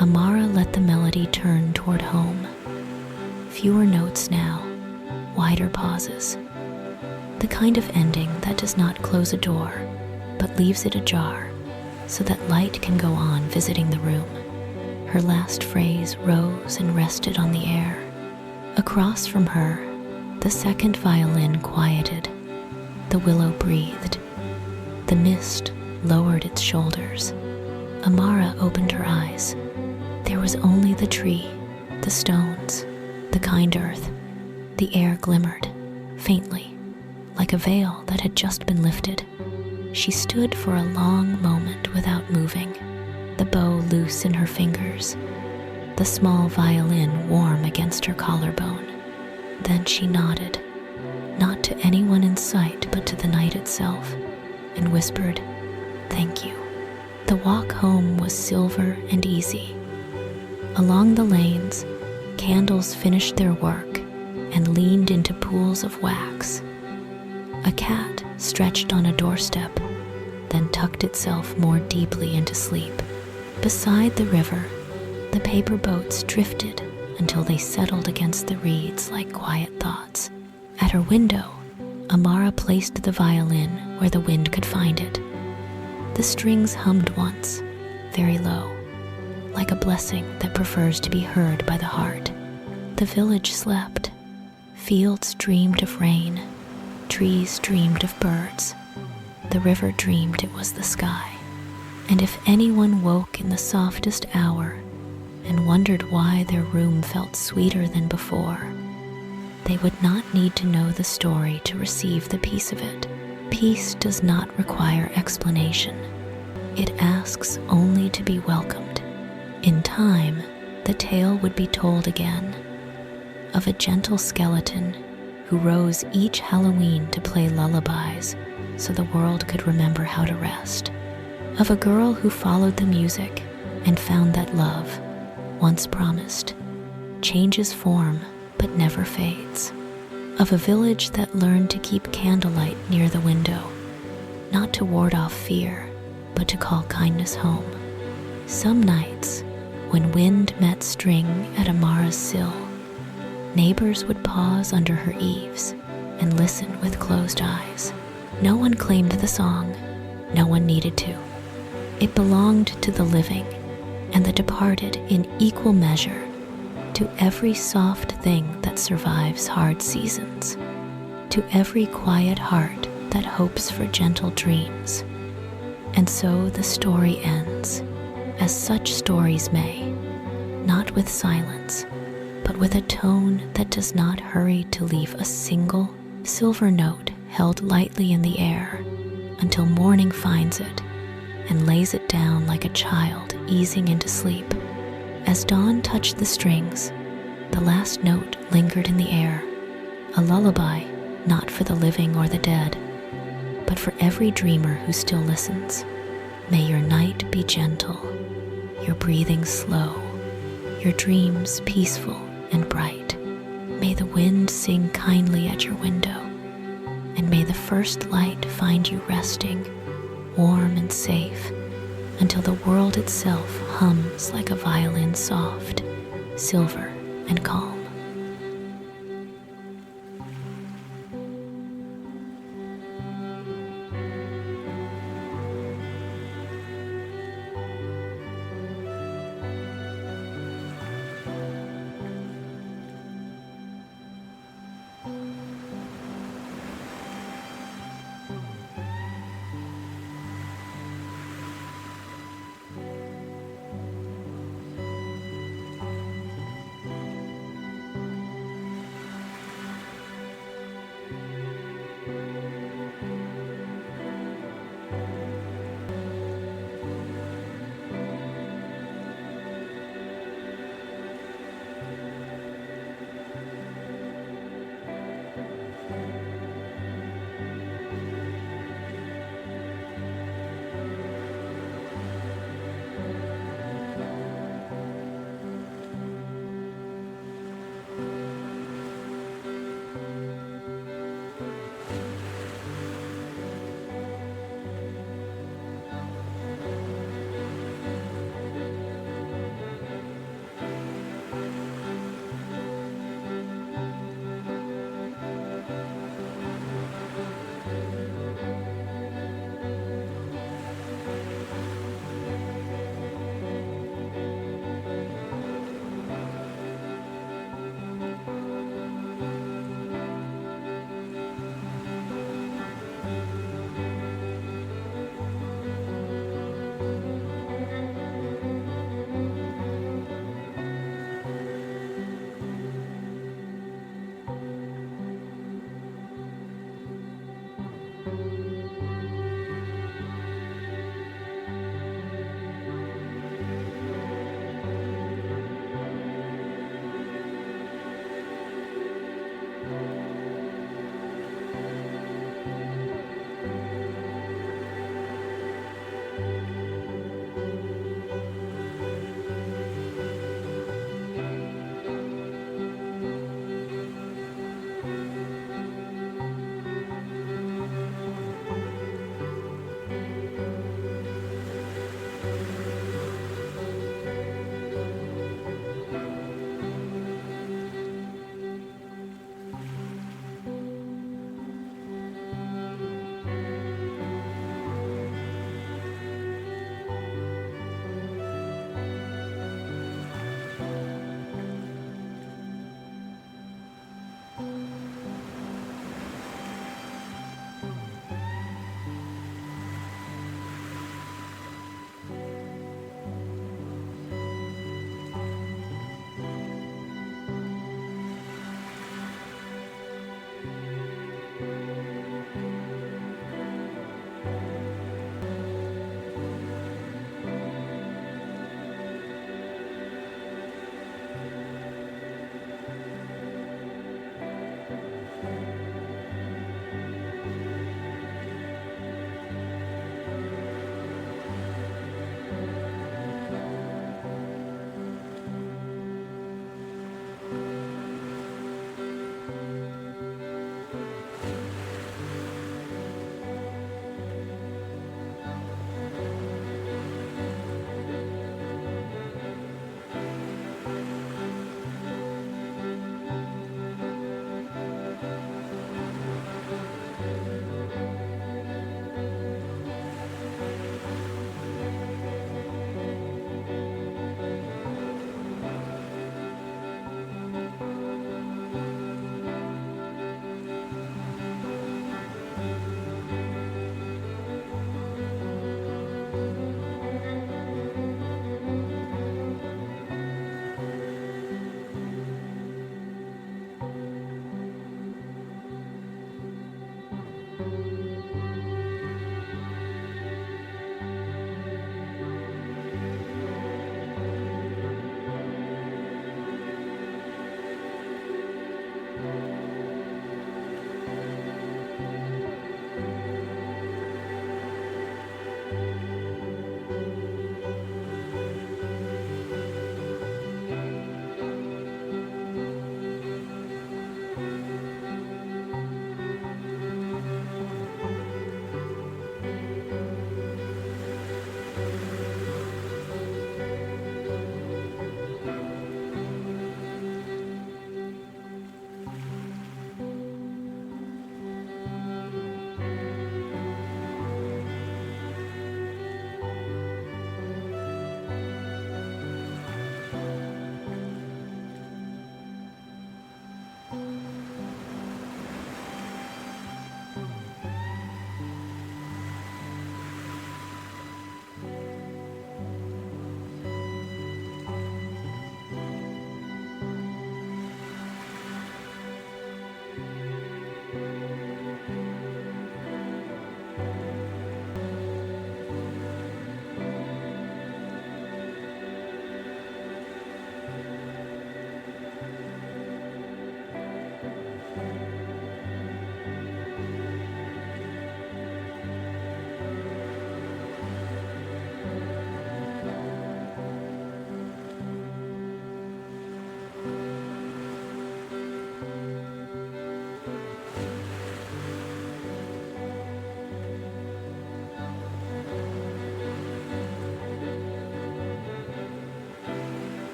Amara let the melody turn toward home. Fewer notes now, wider pauses. The kind of ending that does not close a door, but leaves it ajar, so that light can go on visiting the room. Her last phrase rose and rested on the air. Across from her, the second violin quieted. The willow breathed. The mist lowered its shoulders. Amara opened her eyes. There was only the tree, the stones, the kind earth. The air glimmered, faintly, like a veil that had just been lifted. She stood for a long moment without moving, the bow loose in her fingers, the small violin warm against her collarbone. Then she nodded, not to anyone in sight but to the night itself, and whispered, "Thank you." The walk home was silver and easy. Along the lanes, candles finished their work and leaned into pools of wax. A cat stretched on a doorstep, then tucked itself more deeply into sleep. Beside the river, the paper boats drifted until they settled against the reeds like quiet thoughts. At her window, Amara placed the violin where the wind could find it. The strings hummed once, very low, like a blessing that prefers to be heard by the heart. The village slept. Fields dreamed of rain. Trees dreamed of birds. The river dreamed it was the sky. And if anyone woke in the softest hour and wondered why their room felt sweeter than before, they would not need to know the story to receive the peace of it. Peace does not require explanation. It asks only to be welcomed. In time, the tale would be told again of a gentle skeleton who rose each Halloween to play lullabies so the world could remember how to rest. Of a girl who followed the music and found that love, once promised, changes form but never fades. Of a village that learned to keep candlelight near the window, not to ward off fear, but to call kindness home. Some nights, when wind met string at Amara's sill, neighbors would pause under her eaves and listen with closed eyes. No one claimed the song, no one needed to. It belonged to the living and the departed in equal measure, to every soft thing that survives hard seasons, to every quiet heart that hopes for gentle dreams. And so the story ends, as such stories may, not with silence, but with a tone that does not hurry to leave a single silver note held lightly in the air until morning finds it and lays it down like a child easing into sleep. As dawn touched the strings, the last note lingered in the air, a lullaby not for the living or the dead, but for every dreamer who still listens. May your night be gentle, your breathing slow, your dreams peaceful and bright. May the wind sing kindly at your window, and may the first light find you resting, warm and safe, until the world itself hums like a violin soft, silver and calm.